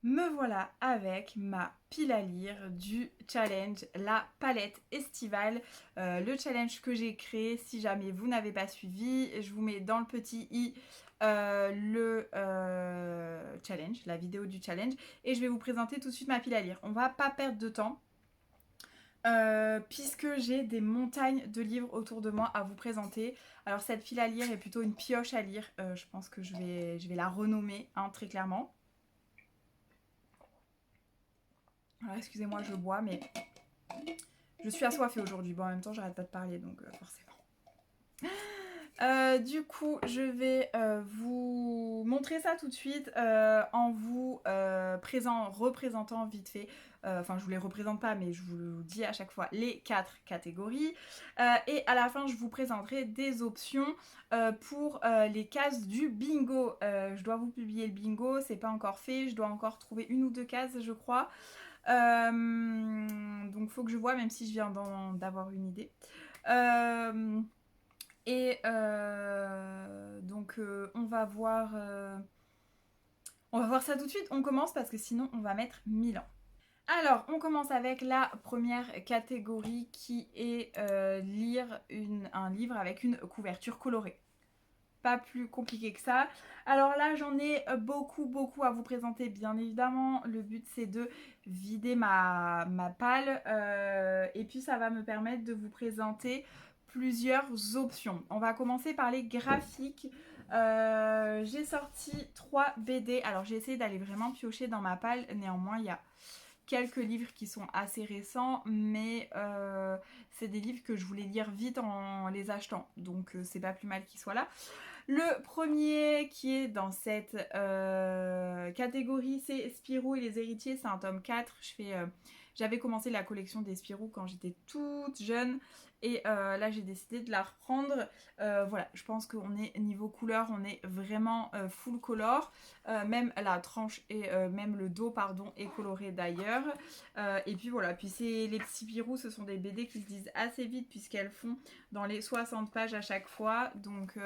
Me voilà avec ma pile à lire du challenge La Palette Estivale. Le challenge que j'ai créé, si jamais vous n'avez pas suivi, je vous mets dans le petit i le challenge, la vidéo du challenge. Et je vais vous présenter tout de suite ma pile à lire. On va pas perdre de temps. Puisque j'ai des montagnes de livres autour de moi à vous présenter. Alors cette pile à lire est plutôt une pioche à lire. Je pense que je vais la renommer, hein, très clairement. Alors excusez-moi, je bois, mais je suis assoiffée aujourd'hui. Bon, en même temps, j'arrête pas de parler, donc forcément. Du coup, je vais vous montrer ça tout de suite en vous représentant vite fait. Enfin, je vous les représente pas, mais je vous le dis à chaque fois les 4 catégories. Et à la fin, je vous présenterai des options pour les cases du bingo. Je dois vous publier le bingo, c'est pas encore fait. Je dois encore trouver une ou deux cases, je crois. Donc faut que je vois, même si je viens d'avoir une idée. Donc on va voir ça tout de suite. On commence parce que sinon on va mettre 1000 ans. Alors, on commence avec la première catégorie qui est lire un livre avec une couverture colorée. Pas plus compliqué que ça. Alors là, j'en ai beaucoup à vous présenter, bien évidemment. Le but, c'est de vider ma palle. Et puis, ça va me permettre de vous présenter plusieurs options. On va commencer par les graphiques. J'ai sorti 3 BD. Alors, j'ai essayé d'aller vraiment piocher dans ma palle. Néanmoins, il y a quelques livres qui sont assez récents, mais c'est des livres que je voulais lire vite en les achetant. Donc, c'est pas plus mal qu'ils soient là. Le premier qui est dans cette catégorie, c'est Spirou et les héritiers. C'est un tome 4. J'avais commencé la collection des Spirou quand j'étais toute jeune. Et là, j'ai décidé de la reprendre. Voilà, je pense qu'on est niveau couleur, on est vraiment full color. Même la tranche et même le dos, pardon, est coloré d'ailleurs. Et puis voilà, puis les petits Spirou, ce sont des BD qui se lisent assez vite puisqu'elles font dans les 60 pages à chaque fois. Donc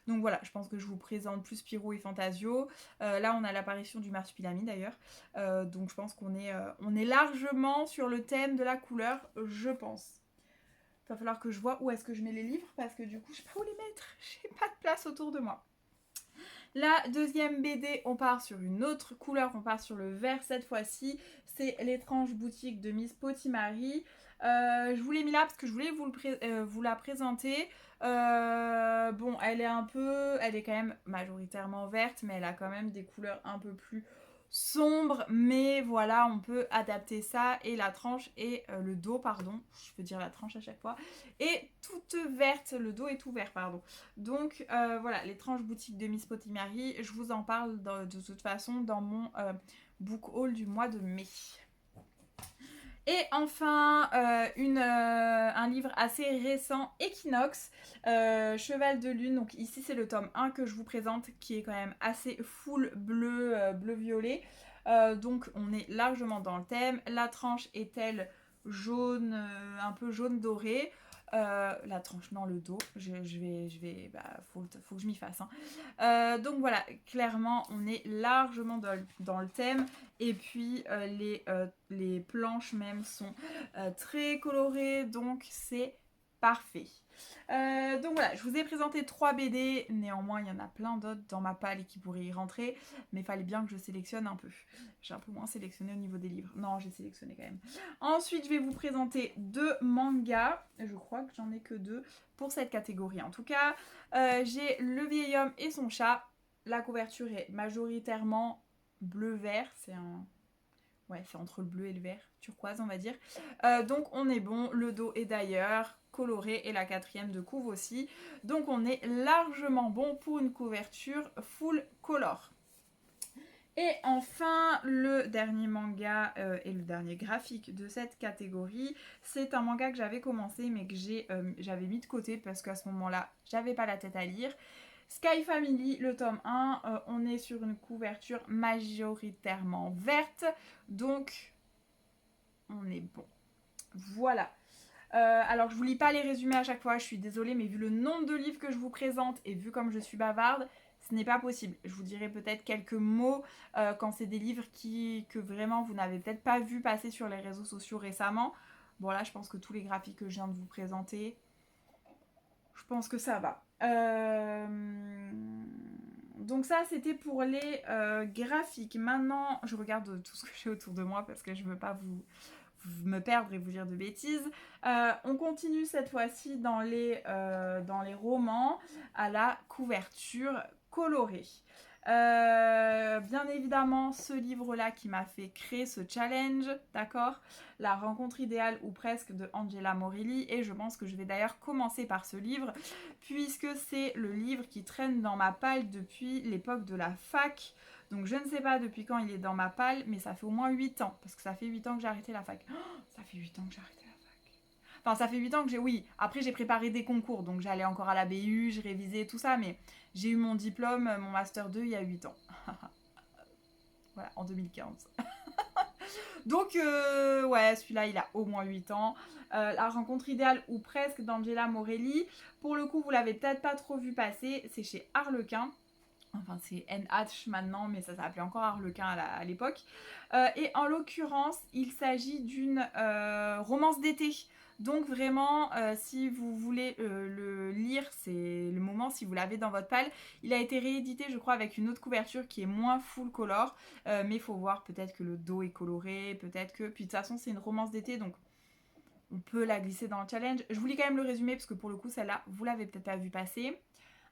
voilà, je pense que je vous présente plus Spirou et Fantasio. Là, on a l'apparition du marsupilami d'ailleurs. Donc je pense qu'on est largement sur le thème de la couleur, je pense. Il va falloir que je vois où est-ce que je mets les livres parce que du coup, je sais pas où les mettre. J'ai pas de place autour de moi. La deuxième BD, on part sur une autre couleur, on part sur le vert cette fois-ci. C'est L'étrange boutique de Miss Potimari. Je vous l'ai mis là parce que je voulais vous la présenter. Bon, elle est quand même majoritairement verte, mais elle a quand même des couleurs un peu plus sombres. Mais voilà, on peut adapter ça. Et la tranche et le dos, pardon, je veux dire la tranche à chaque fois, est toute verte. Le dos est tout vert, pardon. Donc voilà, l'étrange boutique de Miss Potimari, je vous en parle de toute façon dans mon book haul du mois de mai. Et enfin, un livre assez récent, Equinox, Cheval de Lune. Donc ici, c'est le tome 1 que je vous présente, qui est quand même assez full bleu, bleu-violet. Donc on est largement dans le thème. La tranche est-elle jaune, un peu jaune doré. La tranche, non, le dos. Faut que je m'y fasse. Hein. Donc voilà, clairement, on est largement dans le thème. Et puis les planches même sont très colorées, donc c'est parfait. Donc voilà, je vous ai présenté 3 BD, néanmoins il y en a plein d'autres dans ma palle et qui pourraient y rentrer, mais il fallait bien que je sélectionne un peu. J'ai un peu moins sélectionné au niveau des livres. Non, j'ai sélectionné quand même. Ensuite, je vais vous présenter 2 mangas. Je crois que j'en ai que 2 pour cette catégorie. En tout cas, j'ai Le vieil homme et son chat. La couverture est majoritairement bleu-vert. C'est entre le bleu et le vert, turquoise on va dire. Donc on est bon, le dos est d'ailleurs coloré et la 4e de couve aussi. Donc on est largement bon pour une couverture full color. Et enfin, le dernier manga et le dernier graphique de cette catégorie, c'est un manga que j'avais commencé mais que j'avais mis de côté parce qu'à ce moment-là, j'avais pas la tête à lire. Sky Family, le tome 1, on est sur une couverture majoritairement verte, donc on est bon. Voilà. Alors je vous lis pas les résumés à chaque fois, je suis désolée, mais vu le nombre de livres que je vous présente et vu comme je suis bavarde, ce n'est pas possible. Je vous dirai peut-être quelques mots quand c'est des livres que vraiment vous n'avez peut-être pas vu passer sur les réseaux sociaux récemment. Bon là, je pense que tous les graphiques que je viens de vous présenter, je pense que ça va. Donc ça, c'était pour les graphiques. Maintenant, je regarde tout ce que j'ai autour de moi parce que je ne veux pas me perdre et vous dire de bêtises. On continue cette fois-ci dans les romans à la couverture colorée. Bien évidemment, ce livre-là qui m'a fait créer ce challenge, d'accord, La rencontre idéale ou presque de Angela Morelli, et je pense que je vais d'ailleurs commencer par ce livre puisque c'est le livre qui traîne dans ma palle depuis l'époque de la fac. Donc je ne sais pas depuis quand il est dans ma palle, mais ça fait au moins 8 ans, parce que ça fait 8 ans que j'ai arrêté la fac. Oh, ça fait 8 ans que j'ai arrêté la fac. Enfin, ça fait 8 ans que j'ai... Oui, après j'ai préparé des concours, donc j'allais encore à la BU, je révisais tout ça, mais j'ai eu mon diplôme, mon Master 2, il y a 8 ans. Voilà, en 2015. Donc, ouais, celui-là, il a au moins 8 ans. La rencontre idéale, ou presque, d'Angela Morelli. Pour le coup, vous l'avez peut-être pas trop vu passer, c'est chez Harlequin. Enfin, c'est NH maintenant, mais ça s'appelait encore Harlequin à l'époque. Et en l'occurrence, il s'agit d'une romance d'été. Donc vraiment, si vous voulez le lire, c'est le moment, si vous l'avez dans votre palle. Il a été réédité, je crois, avec une autre couverture qui est moins full color. Mais il faut voir, peut-être que le dos est coloré, peut-être que... Puis de toute façon, c'est une romance d'été, donc on peut la glisser dans le challenge. Je vous lis quand même le résumé, parce que pour le coup, celle-là, vous l'avez peut-être pas vu passer.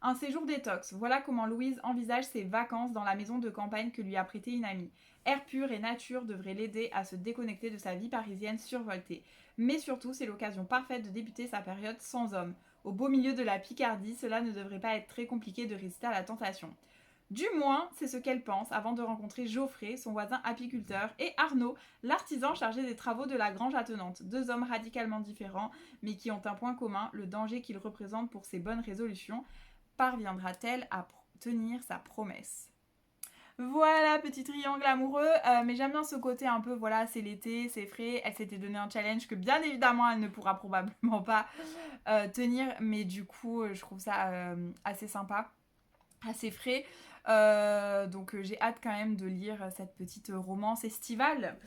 Un séjour détox. Voilà comment Louise envisage ses vacances dans la maison de campagne que lui a prêtée une amie. Air pur et nature devraient l'aider à se déconnecter de sa vie parisienne survoltée. Mais surtout, c'est l'occasion parfaite de débuter sa période sans homme. Au beau milieu de la Picardie, cela ne devrait pas être très compliqué de résister à la tentation. Du moins, c'est ce qu'elle pense avant de rencontrer Geoffrey, son voisin apiculteur, et Arnaud, l'artisan chargé des travaux de la grange attenante. Deux hommes radicalement différents, mais qui ont un point commun, le danger qu'ils représentent pour ses bonnes résolutions. Parviendra-t-elle à tenir sa promesse? Voilà, petit triangle amoureux, mais j'aime bien ce côté un peu, voilà, c'est l'été, c'est frais, elle s'était donné un challenge que bien évidemment elle ne pourra probablement pas tenir, mais du coup je trouve ça assez sympa, assez frais, donc j'ai hâte quand même de lire cette petite romance estivale.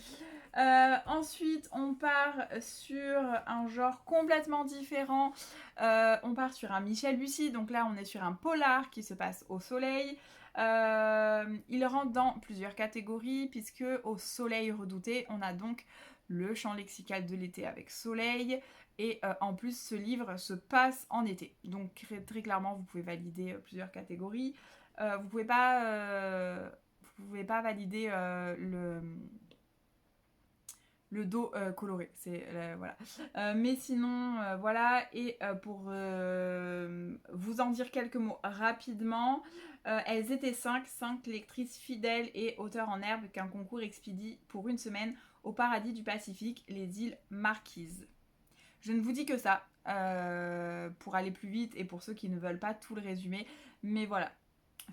Ensuite, on part sur un genre complètement différent. On part sur un Michel Bussy. Donc là, on est sur un polar qui se passe au soleil. Il rentre dans plusieurs catégories puisque au soleil redouté, on a donc le champ lexical de l'été avec soleil. Et en plus, ce livre se passe en été. Donc très clairement, vous pouvez valider plusieurs catégories. Vous pouvez pas valider le dos coloré, c'est voilà. Mais sinon, voilà. Et pour vous en dire quelques mots rapidement, elles étaient 5 lectrices fidèles et auteurs en herbe qu'un concours expédie pour une semaine au paradis du Pacifique, les îles Marquises. Je ne vous dis que ça, pour aller plus vite et pour ceux qui ne veulent pas tout le résumer, mais voilà,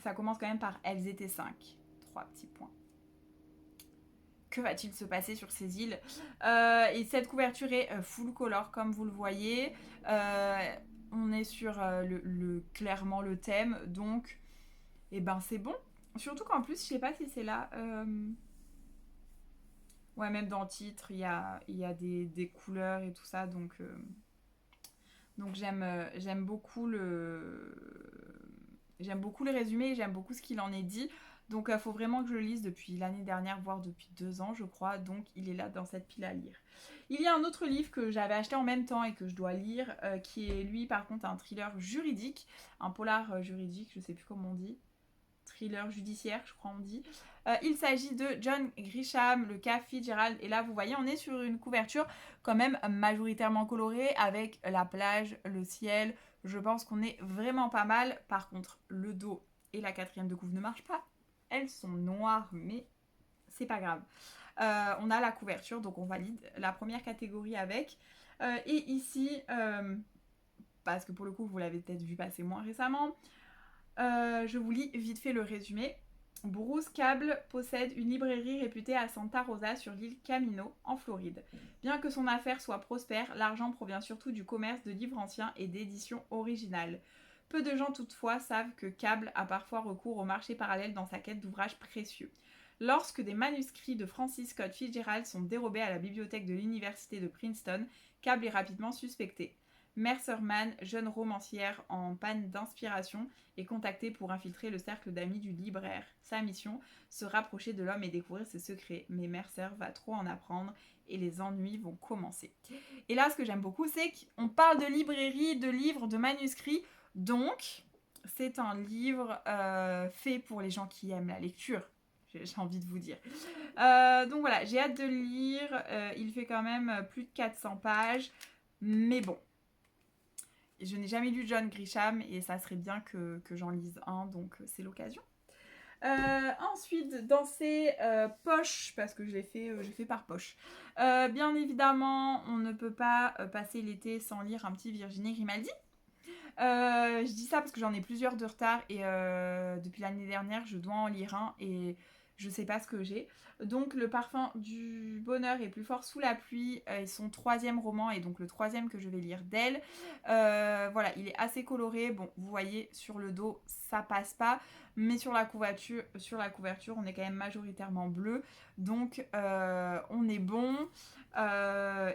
ça commence quand même par elles étaient 5. 3 petits points. Que va-t-il se passer sur ces îles? Et cette couverture est full color comme vous le voyez. On est sur clairement le thème, donc et ben c'est bon. Surtout qu'en plus, je sais pas si c'est là. Ouais, même dans le titre, il y a des couleurs et tout ça, donc j'aime beaucoup le résumé, j'aime beaucoup ce qu'il en est dit. Donc il faut vraiment que je le lise depuis l'année dernière, voire depuis 2 ans je crois, donc il est là dans cette pile à lire. Il y a un autre livre que j'avais acheté en même temps et que je dois lire, qui est lui par contre un thriller juridique, un polar juridique, je sais plus comment on dit, thriller judiciaire je crois on dit. Il s'agit de John Grisham, le cas Fitzgerald, et là vous voyez on est sur une couverture quand même majoritairement colorée avec la plage, le ciel, je pense qu'on est vraiment pas mal. Par contre le dos et la quatrième de couve ne marchent pas. Elles sont noires, mais c'est pas grave. On a la couverture, donc on valide la première catégorie avec. Et ici, parce que pour le coup, vous l'avez peut-être vu passer moins récemment, je vous lis vite fait le résumé. Bruce Cable possède une librairie réputée à Santa Rosa sur l'île Camino, en Floride. Bien que son affaire soit prospère, l'argent provient surtout du commerce de livres anciens et d'éditions originales. Peu de gens toutefois savent que Cable a parfois recours au marché parallèle dans sa quête d'ouvrages précieux. Lorsque des manuscrits de Francis Scott Fitzgerald sont dérobés à la bibliothèque de l'université de Princeton, Cable est rapidement suspecté. Mercer Mann, jeune romancière en panne d'inspiration, est contactée pour infiltrer le cercle d'amis du libraire. Sa mission, se rapprocher de l'homme et découvrir ses secrets. Mais Mercer va trop en apprendre et les ennuis vont commencer. Et là, ce que j'aime beaucoup, c'est qu'on parle de librairie, de livres, de manuscrits. Donc, c'est un livre fait pour les gens qui aiment la lecture. J'ai envie de vous dire. Donc voilà, j'ai hâte de le lire. Il fait quand même plus de 400 pages. Mais bon, je n'ai jamais lu John Grisham et ça serait bien que j'en lise un, donc c'est l'occasion. Ensuite, dans ces poches, parce que je l'ai fait par poche. Bien évidemment, on ne peut pas passer l'été sans lire un petit Virginie Grimaldi. Je dis ça parce que j'en ai plusieurs de retard et depuis l'année dernière, je dois en lire un et je sais pas ce que j'ai. Donc le parfum du bonheur est plus fort sous la pluie est son 3e roman et donc le 3e que je vais lire d'elle. Voilà, il est assez coloré. Bon, vous voyez sur le dos, ça passe pas, mais sur la couverture, on est quand même majoritairement bleu, donc on est bon.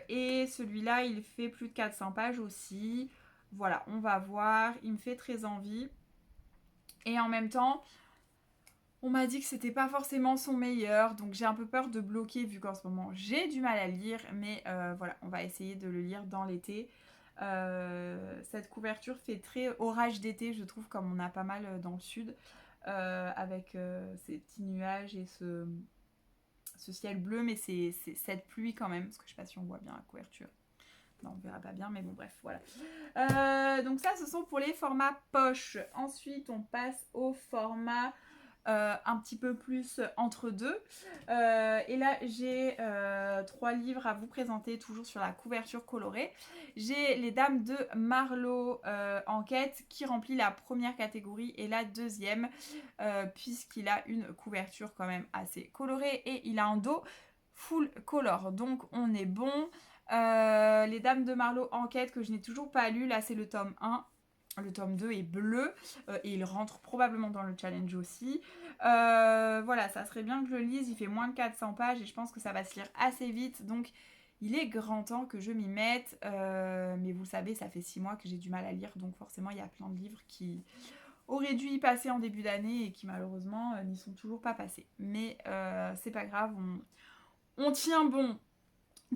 Et celui-là, il fait plus de 400 pages aussi. Voilà, on va voir. Il me fait très envie. Et en même temps, on m'a dit que c'était pas forcément son meilleur, donc j'ai un peu peur de bloquer vu qu'en ce moment j'ai du mal à lire, mais voilà, on va essayer de le lire dans l'été. Cette couverture fait très orage d'été, je trouve, comme on a pas mal dans le sud, avec ces petits nuages et ce ciel bleu, mais c'est cette pluie quand même, parce que je sais pas si on voit bien la couverture. Non, on verra pas bien, mais bon, bref, voilà. Donc ça, ce sont pour les formats poche. Ensuite, on passe au format un petit peu plus entre deux. Et là, j'ai 3 livres à vous présenter, toujours sur la couverture colorée. J'ai Les Dames de Marlowe Enquête, qui remplit la première catégorie et la deuxième, puisqu'il a une couverture quand même assez colorée et il a un dos full color. Donc, on est bon. Les Dames de Marlowe Enquête, que je n'ai toujours pas lu, là c'est le tome 1. Le tome 2 est bleu et il rentre probablement dans le challenge aussi. Voilà, ça serait bien que je le lise. Il fait moins de 400 pages et je pense que ça va se lire assez vite. Donc il est grand temps que je m'y mette. Mais vous savez, ça fait 6 mois que j'ai du mal à lire. Donc forcément, il y a plein de livres qui auraient dû y passer en début d'année et qui malheureusement n'y sont toujours pas passés. Mais c'est pas grave, on tient bon.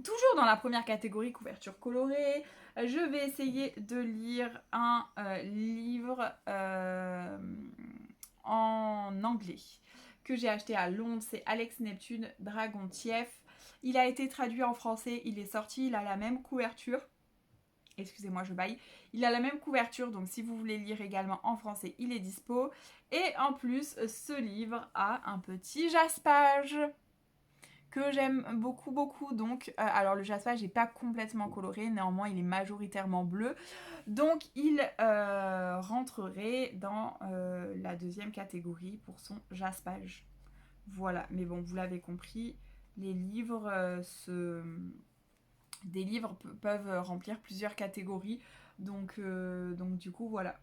Toujours dans la première catégorie, couverture colorée, je vais essayer de lire un livre en anglais que j'ai acheté à Londres. C'est Alex Neptune, Dragon Tief. Il a été traduit en français, il est sorti, il a la même couverture. Excusez-moi, je baille. Il a la même couverture, donc si vous voulez lire également en français, il est dispo. Et en plus, ce livre a un petit jaspage que j'aime beaucoup beaucoup. Donc alors le jaspage n'est pas complètement coloré, néanmoins il est majoritairement bleu, donc il rentrerait dans la deuxième catégorie pour son jaspage. Voilà, mais bon, vous l'avez compris, les livres des livres peuvent remplir plusieurs catégories, donc du coup voilà,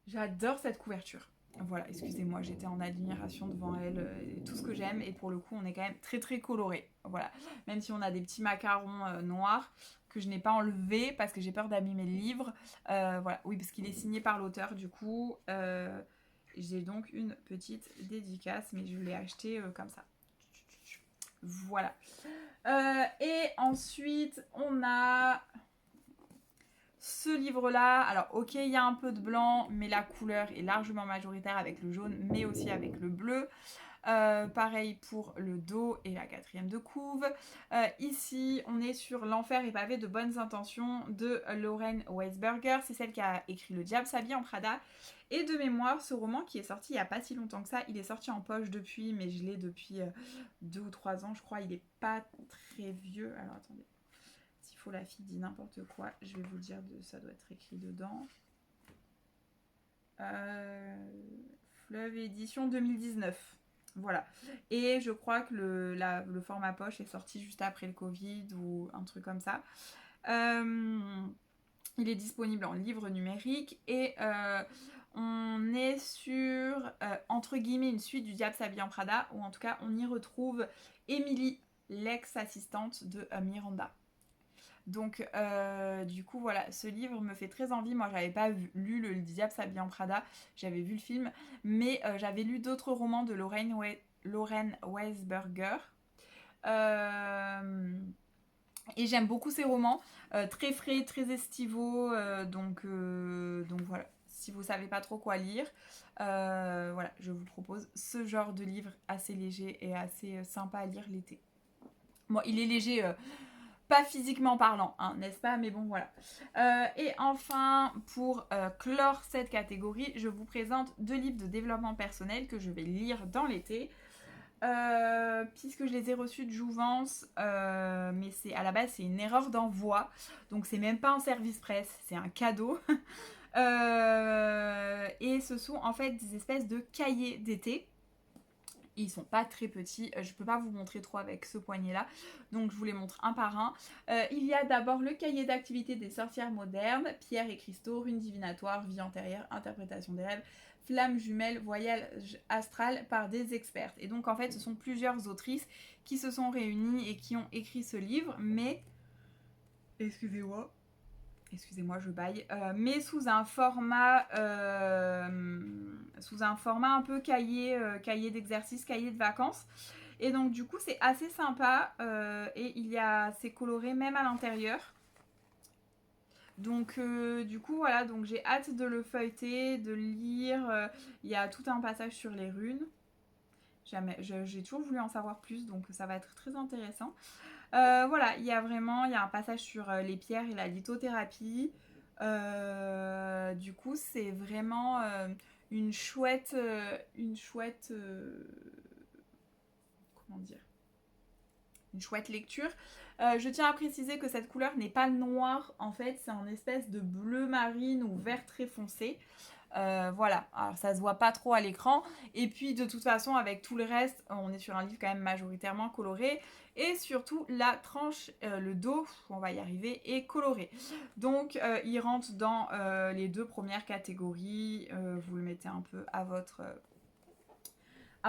j'adore cette couverture. Voilà, excusez-moi, j'étais en admiration devant elle, et tout ce que j'aime, et pour le coup on est quand même très très coloré, voilà, même si on a des petits macarons noirs que je n'ai pas enlevés parce que j'ai peur d'abîmer le livre, voilà, oui, parce qu'il est signé par l'auteur, du coup j'ai donc une petite dédicace, mais je l'ai acheté comme ça, voilà. Et ensuite on a ce livre-là. Alors ok, il y a un peu de blanc, mais la couleur est largement majoritaire avec le jaune, mais aussi avec le bleu. Pareil pour le dos et la 4e de couve. Ici, on est sur L'enfer est pavé de bonnes intentions de Lauren Weisberger. C'est celle qui a écrit Le diable s'habille en Prada. Et de mémoire, ce roman qui est sorti il n'y a pas si longtemps que ça, il est sorti en poche depuis, mais je l'ai depuis 2 ou 3 ans, je crois. Il n'est pas très vieux. Alors attendez. S'il faut, la fille dit n'importe quoi, je vais vous le dire, ça doit être écrit dedans. Fleuve édition 2019. Voilà. Et je crois que le format poche est sorti juste après le Covid ou un truc comme ça. Il est disponible en livre numérique et on est sur, entre guillemets, une suite du Diable s'habille en Prada, ou en tout cas, on y retrouve Emily, l'ex-assistante de Miranda. Donc, du coup, voilà, ce livre me fait très envie. Moi, j'avais pas lu Le Diable s'habille en Prada, j'avais vu le film, mais j'avais lu d'autres romans de Lauren Weisberger. Et j'aime beaucoup ces romans, très frais, très estivaux, donc voilà. Si vous savez pas trop quoi lire, voilà, je vous propose ce genre de livre assez léger et assez sympa à lire l'été. Bon, il est léger, pas physiquement parlant, hein, n'est-ce pas? Mais bon, voilà. Et enfin, pour clore cette catégorie, je vous présente 2 livres de développement personnel que je vais lire dans l'été. Puisque je les ai reçus de Jouvence, mais c'est à la base c'est une erreur d'envoi, donc c'est même pas un service presse, c'est un cadeau. Et ce sont en fait des espèces de cahiers d'été. Ils sont pas très petits, je peux pas vous montrer trop avec ce poignet là, donc je vous les montre un par un. Il y a d'abord le cahier d'activité des sorcières modernes, pierre et cristaux, runes divinatoires, vie antérieure, interprétation des rêves, flammes jumelles, voyage astral par des expertes. Et donc en fait ce sont plusieurs autrices qui se sont réunies et qui ont écrit ce livre, mais excusez-moi, je baille, mais sous un format un peu cahier d'exercice, cahier de vacances. Et donc du coup c'est assez sympa, et c'est coloré même à l'intérieur. Donc du coup voilà, donc j'ai hâte de le feuilleter, de le lire. Il y a tout un passage sur les runes. J'ai toujours voulu en savoir plus, donc ça va être très intéressant. Voilà, il y a un passage sur les pierres et la lithothérapie. Du coup, c'est vraiment une chouette, comment dire, une chouette lecture. Je tiens à préciser que cette couleur n'est pas noire, en fait, c'est un espèce de bleu marine ou vert très foncé. Voilà, alors ça se voit pas trop à l'écran, et puis de toute façon avec tout le reste on est sur un livre quand même majoritairement coloré, et surtout la tranche, le dos, on va y arriver, est coloré, donc il rentre dans les 2 premières catégories. Vous le mettez un peu à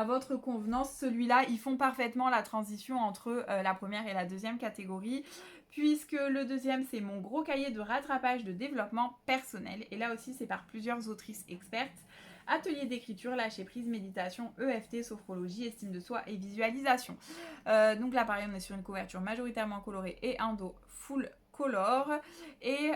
votre convenance. Celui-là, ils font parfaitement la transition entre la première et la deuxième catégorie, puisque le deuxième, c'est mon gros cahier de rattrapage de développement personnel. Et là aussi, c'est par plusieurs autrices expertes. Atelier d'écriture, lâcher prise, méditation, EFT, sophrologie, estime de soi et visualisation. Donc là, pareil, on est sur une couverture majoritairement colorée et un dos full color. Et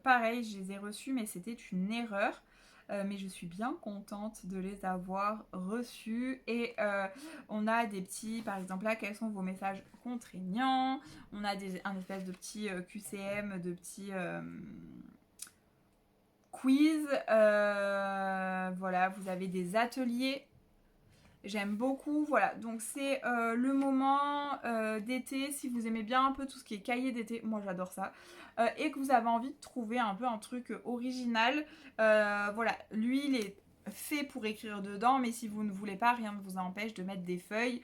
pareil, je les ai reçus, mais c'était une erreur. Mais je suis bien contente de les avoir reçus. Et on a des petits, par exemple là, quels sont vos messages contraignants. On a un espèce de petit QCM, de petits quiz. Voilà, vous avez des ateliers. J'aime beaucoup, voilà, donc c'est le moment d'été, si vous aimez bien un peu tout ce qui est cahier d'été, moi j'adore ça, et que vous avez envie de trouver un peu un truc original, voilà, lui il est fait pour écrire dedans, mais si vous ne voulez pas, rien ne vous empêche de mettre des feuilles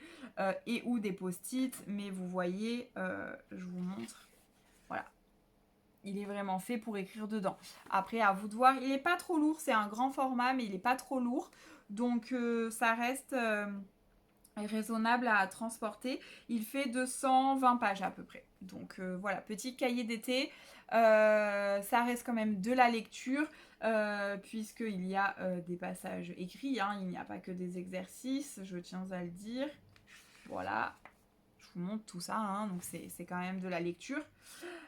et ou des post-it, mais vous voyez, je vous montre, voilà. Il est vraiment fait pour écrire dedans. Après, à vous de voir. Il n'est pas trop lourd. C'est un grand format, mais il n'est pas trop lourd. Donc, ça reste raisonnable à transporter. Il fait 220 pages à peu près. Donc, voilà, petit cahier d'été. Ça reste quand même de la lecture, puisqu'il y a des passages écrits. Hein. Il n'y a pas que des exercices, je tiens à le dire. Voilà. Je vous montre tout ça, hein. Donc c'est quand même de la lecture.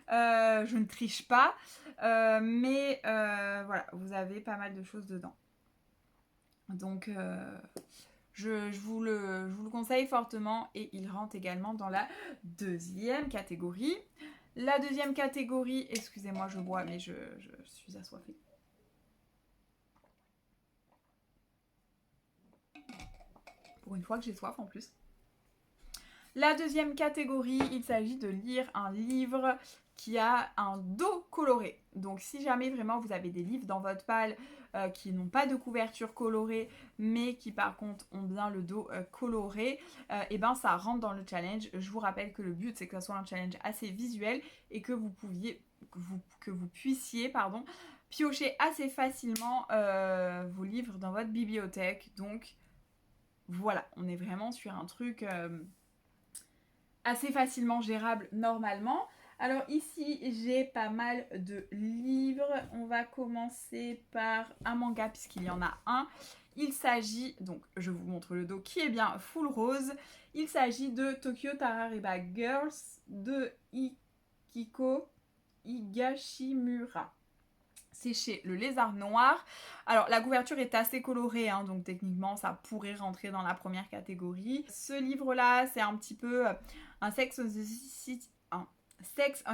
Je ne triche pas, mais voilà, vous avez pas mal de choses dedans. Donc je vous le conseille fortement, et il rentre également dans la deuxième catégorie. La deuxième catégorie, excusez-moi, je bois, mais je suis assoiffée. Pour une fois que j'ai soif en plus. La deuxième catégorie, il s'agit de lire un livre qui a un dos coloré. Donc si jamais vraiment vous avez des livres dans votre palle qui n'ont pas de couverture colorée, mais qui par contre ont bien le dos coloré, et ben ça rentre dans le challenge. Je vous rappelle que le but c'est que ce soit un challenge assez visuel, et que que vous puissiez, pardon, piocher assez facilement vos livres dans votre bibliothèque. Donc voilà, on est vraiment sur un truc assez facilement gérable normalement. Alors ici, j'ai pas mal de livres. On va commencer par un manga puisqu'il y en a un. Il s'agit, donc je vous montre le dos qui est bien full rose. Il s'agit de Tokyo Tarareba Girls de Ikiko Higashimura. C'est chez Le Lézard Noir. Alors la couverture est assez colorée, hein, donc techniquement ça pourrait rentrer dans la première catégorie. Ce livre-là, c'est un petit peu un Sex on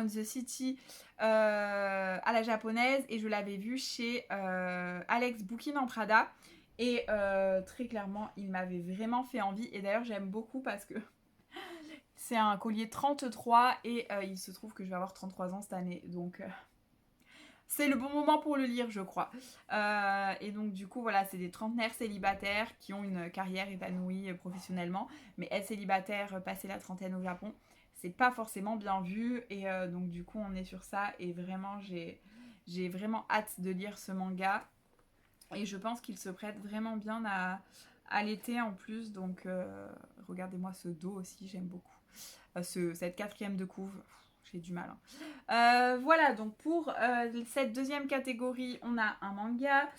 the City, à la japonaise, et je l'avais vu chez Alex Bookin en Prada. Et très clairement, il m'avait vraiment fait envie. Et d'ailleurs, j'aime beaucoup parce que c'est un collier 33 et il se trouve que je vais avoir 33 ans cette année. Donc c'est le bon moment pour le lire, je crois. Et donc du coup, voilà, c'est des trentenaires célibataires qui ont une carrière épanouie professionnellement, mais être célibataire, passer la trentaine au Japon, c'est pas forcément bien vu. Et donc du coup, on est sur ça. Et vraiment, j'ai vraiment hâte de lire ce manga. Et je pense qu'il se prête vraiment bien à l'été en plus. Donc regardez-moi ce dos aussi, j'aime beaucoup. Cette quatrième de couve, j'ai du mal. Hein. Voilà, donc pour cette deuxième catégorie, on a un manga.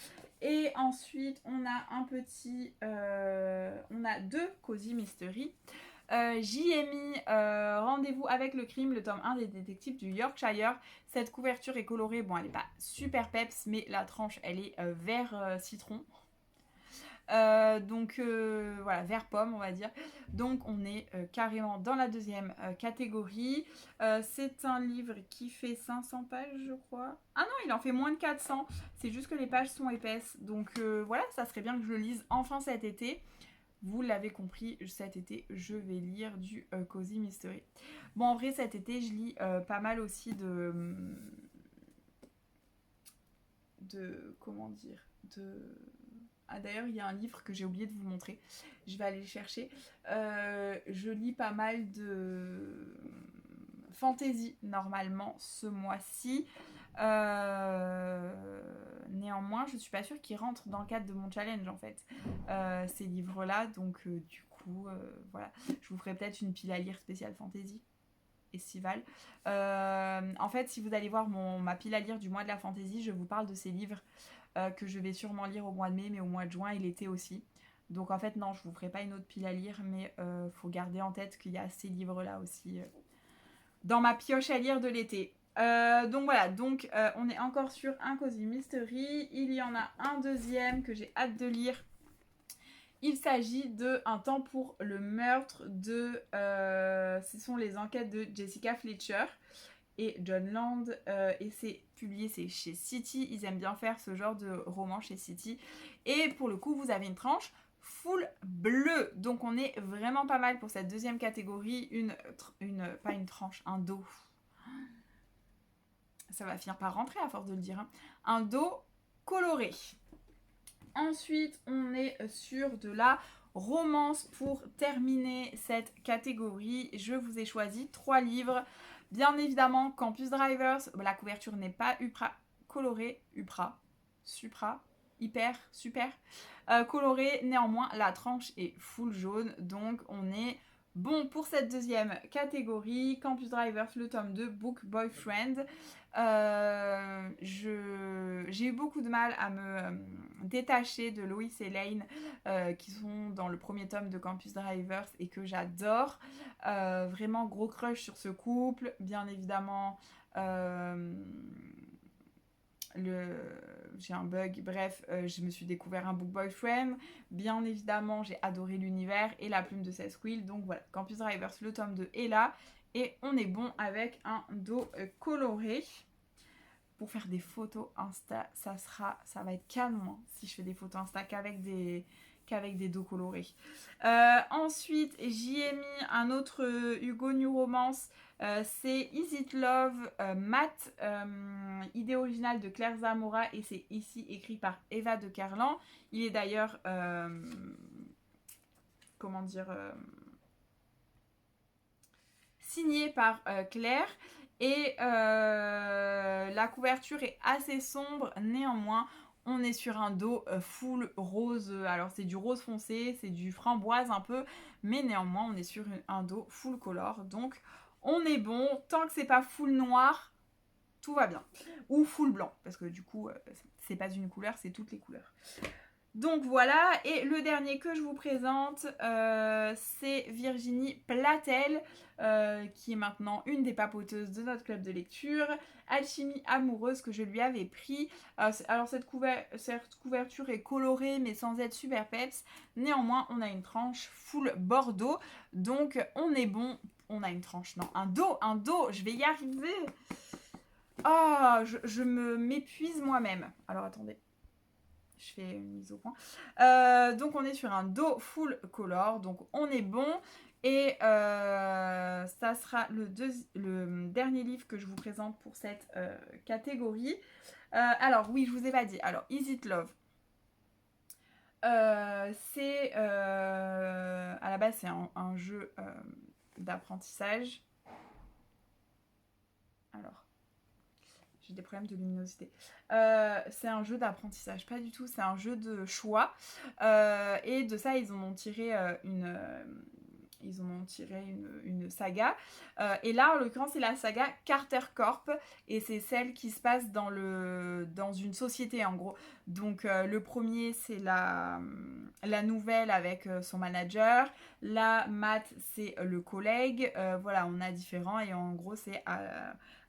Et ensuite, on a un petit... on a 2 Cozy Mystery. J'y ai mis Rendez-vous avec le crime, le tome 1 des détectives du Yorkshire. Cette couverture est colorée, bon elle n'est pas super peps, mais la tranche elle est vert citron. Donc voilà, vert pomme on va dire. Donc on est carrément dans la deuxième catégorie. C'est un livre qui fait 500 pages je crois. Ah non, il en fait moins de 400. C'est juste que les pages sont épaisses. Donc voilà, ça serait bien que je le lise enfin cet été. Vous l'avez compris, cet été, je vais lire du Cozy Mystery. Bon, en vrai, cet été, je lis pas mal aussi comment dire Ah, d'ailleurs, il y a un livre que j'ai oublié de vous montrer. Je vais aller le chercher. Je lis pas mal de fantasy, normalement, ce mois-ci. Néanmoins, je suis pas sûre qu'ils rentrent dans le cadre de mon challenge en fait, ces livres-là. Donc du coup, voilà, je vous ferai peut-être une pile à lire spéciale fantasy estivale. En fait, si vous allez voir ma pile à lire du mois de la fantasy, je vous parle de ces livres que je vais sûrement lire au mois de mai, mais au mois de juin et l'été aussi. Donc en fait, non, je vous ferai pas une autre pile à lire, mais faut garder en tête qu'il y a ces livres-là aussi dans ma pioche à lire de l'été. Donc voilà, donc on est encore sur un Cozy Mystery. Il y en a un deuxième que j'ai hâte de lire. Il s'agit de Un temps pour le meurtre de... ce sont les enquêtes de Jessica Fletcher et John Land. Et c'est publié, c'est chez City. Ils aiment bien faire ce genre de roman chez City. Et pour le coup, vous avez une tranche full bleu. Donc on est vraiment pas mal pour cette deuxième catégorie. Pas une tranche, un dos. Ça va finir par rentrer à force de le dire. Hein. Un dos coloré. Ensuite, on est sur de la romance pour terminer cette catégorie. Je vous ai choisi 3 livres. Bien évidemment, Campus Drivers. La couverture n'est pas colorée. Supra. Hyper, super. Colorée. Néanmoins, la tranche est full jaune. Donc, on est bon pour cette deuxième catégorie. Campus Drivers, le tome 2, Book Boyfriend. J'ai eu beaucoup de mal à me détacher de Lois et Lane qui sont dans le premier tome de Campus Drivers et que j'adore. Vraiment gros crush sur ce couple. Bien évidemment, j'ai un bug, bref, je me suis découvert un book boyfriend. Bien évidemment, j'ai adoré l'univers et la plume de Sesquill. Donc voilà, Campus Drivers, le tome 2 est là. Et on est bon avec un dos coloré. Pour faire des photos Insta, ça va être canon hein, si je fais des photos Insta qu'avec des dos colorés. Ensuite, j'y ai mis un autre Hugo New Romance. C'est Is It Love Matte, idée originale de Claire Zamora et c'est ici écrit par Eva de Carlan. Il est d'ailleurs, comment dire, signé par Claire. Et la couverture est assez sombre, néanmoins, on est sur un dos full rose. Alors c'est du rose foncé, c'est du framboise un peu, mais néanmoins on est sur un dos full color. Donc on est bon, tant que c'est pas full noir, tout va bien. Ou full blanc, parce que du coup c'est pas une couleur, c'est toutes les couleurs. Donc voilà, et le dernier que je vous présente, c'est Virginie Platel, qui est maintenant une des papoteuses de notre club de lecture. Alchimie amoureuse que je lui avais pris. Alors cette couverture est colorée mais sans être super peps. Néanmoins, on a une tranche full bordeaux, donc on est bon. On a une tranche, non, un dos, je vais y arriver. Ah, je m'épuise moi-même. Alors attendez. Je fais une mise au point. Donc on est sur un dos full color, donc on est bon. Et ça sera le dernier livre que je vous présente pour cette catégorie. Alors oui, je vous ai pas dit. Alors Is It Love, c'est à la base c'est un jeu d'apprentissage. Alors j'ai des problèmes de luminosité. C'est un jeu d'apprentissage, pas du tout, c'est un jeu de choix. Et de ça, ils en ont tiré une saga. Et là, en l'occurrence, c'est la saga Carter Corp. Et c'est celle qui se passe dans une société, en gros. Donc, le premier, c'est la nouvelle avec son manager. Là, Matt, c'est le collègue. Voilà, on a différents. Et en gros, c'est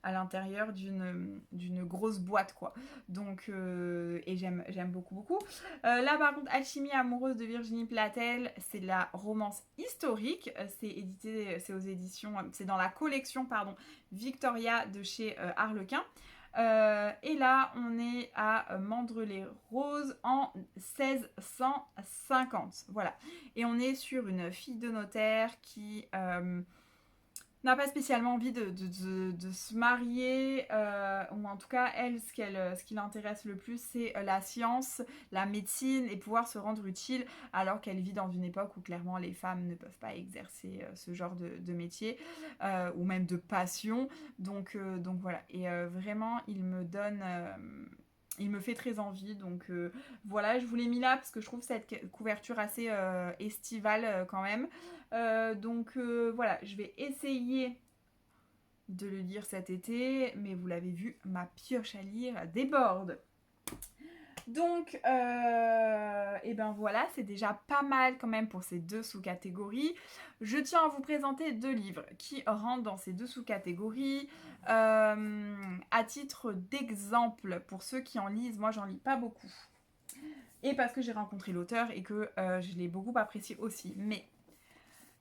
à l'intérieur d'une grosse boîte, quoi. Donc, et j'aime beaucoup. Là, par contre, Alchimie amoureuse de Virginie Platel, c'est de la romance historique. C'est édité, c'est aux éditions, c'est dans la collection, pardon, Victoria de chez Harlequin. Et là, on est à Mandré-les-Roses en 1650. Voilà. Et on est sur une fille de notaire qui n'a pas spécialement envie de se marier, ou en tout cas, elle, ce qui l'intéresse le plus, c'est la science, la médecine et pouvoir se rendre utile, alors qu'elle vit dans une époque où clairement les femmes ne peuvent pas exercer ce genre de métier, ou même de passion. Donc voilà, et vraiment, il me fait très envie, donc voilà, je vous l'ai mis là parce que je trouve cette couverture assez estivale quand même. Donc voilà, je vais essayer de le lire cet été, mais vous l'avez vu, ma pioche à lire déborde. Donc, et ben voilà, c'est déjà pas mal quand même pour ces deux sous-catégories. Je tiens à vous présenter deux livres qui rentrent dans ces deux sous-catégories. À titre d'exemple, pour ceux qui en lisent, moi j'en lis pas beaucoup. Et parce que j'ai rencontré l'auteur et que je l'ai beaucoup apprécié aussi. Mais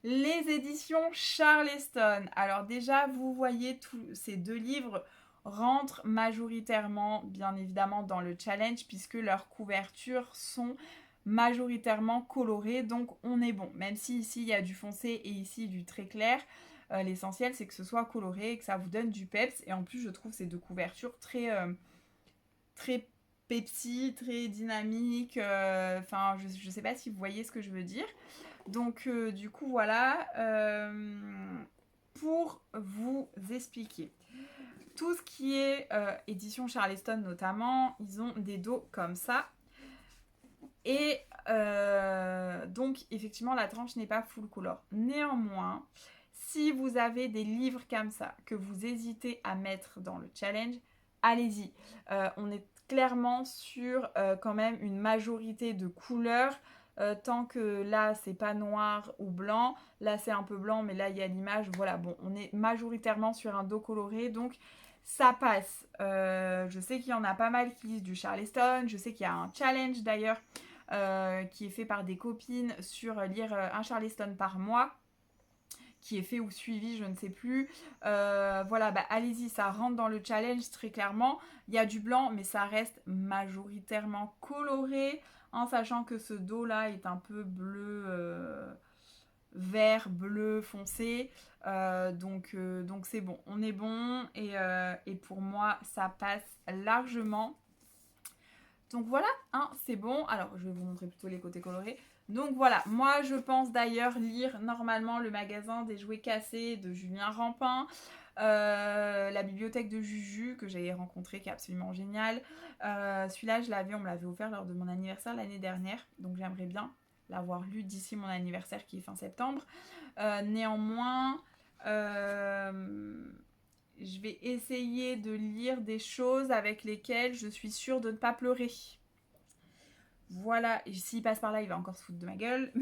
les éditions Charleston. Alors déjà, vous voyez, tous ces deux livres rentrent majoritairement, bien évidemment, dans le challenge, puisque leurs couvertures sont majoritairement colorées, donc on est bon. Même si ici, il y a du foncé et ici, du très clair, l'essentiel, c'est que ce soit coloré et que ça vous donne du peps. Et en plus, je trouve ces deux couvertures très Pepsi, très dynamique. Enfin, je sais pas si vous voyez ce que je veux dire. Donc, du coup, voilà. Pour vous expliquer. Tout ce qui est édition Charleston notamment, ils ont des dos comme ça. Et donc, effectivement, la tranche n'est pas full color. Néanmoins, si vous avez des livres comme ça que vous hésitez à mettre dans le challenge, allez-y. On est clairement sur quand même une majorité de couleurs. Tant que là c'est pas noir ou blanc, là c'est un peu blanc mais là il y a l'image, voilà, bon, on est majoritairement sur un dos coloré, donc ça passe. Je sais qu'il y en a pas mal qui lisent du Charleston, je sais qu'il y a un challenge d'ailleurs qui est fait par des copines sur lire un Charleston par mois, qui est fait ou suivi, je ne sais plus. Voilà, bah allez-y, ça rentre dans le challenge très clairement. Il y a du blanc, mais ça reste majoritairement coloré, en sachant que ce dos-là est un peu bleu, vert, bleu foncé. Donc c'est bon, on est bon. Et pour moi, ça passe largement. Donc voilà, hein, c'est bon. Alors, je vais vous montrer plutôt les côtés colorés. Donc voilà, moi je pense d'ailleurs lire normalement Le magasin des jouets cassés de Julien Rampin, La bibliothèque de Juju que j'ai rencontré qui est absolument génial. Celui-là on me l'avait offert lors de mon anniversaire l'année dernière, donc j'aimerais bien l'avoir lu d'ici mon anniversaire qui est fin septembre. Néanmoins, je vais essayer de lire des choses avec lesquelles je suis sûre de ne pas pleurer. Voilà, s'il passe par là, il va encore se foutre de ma gueule,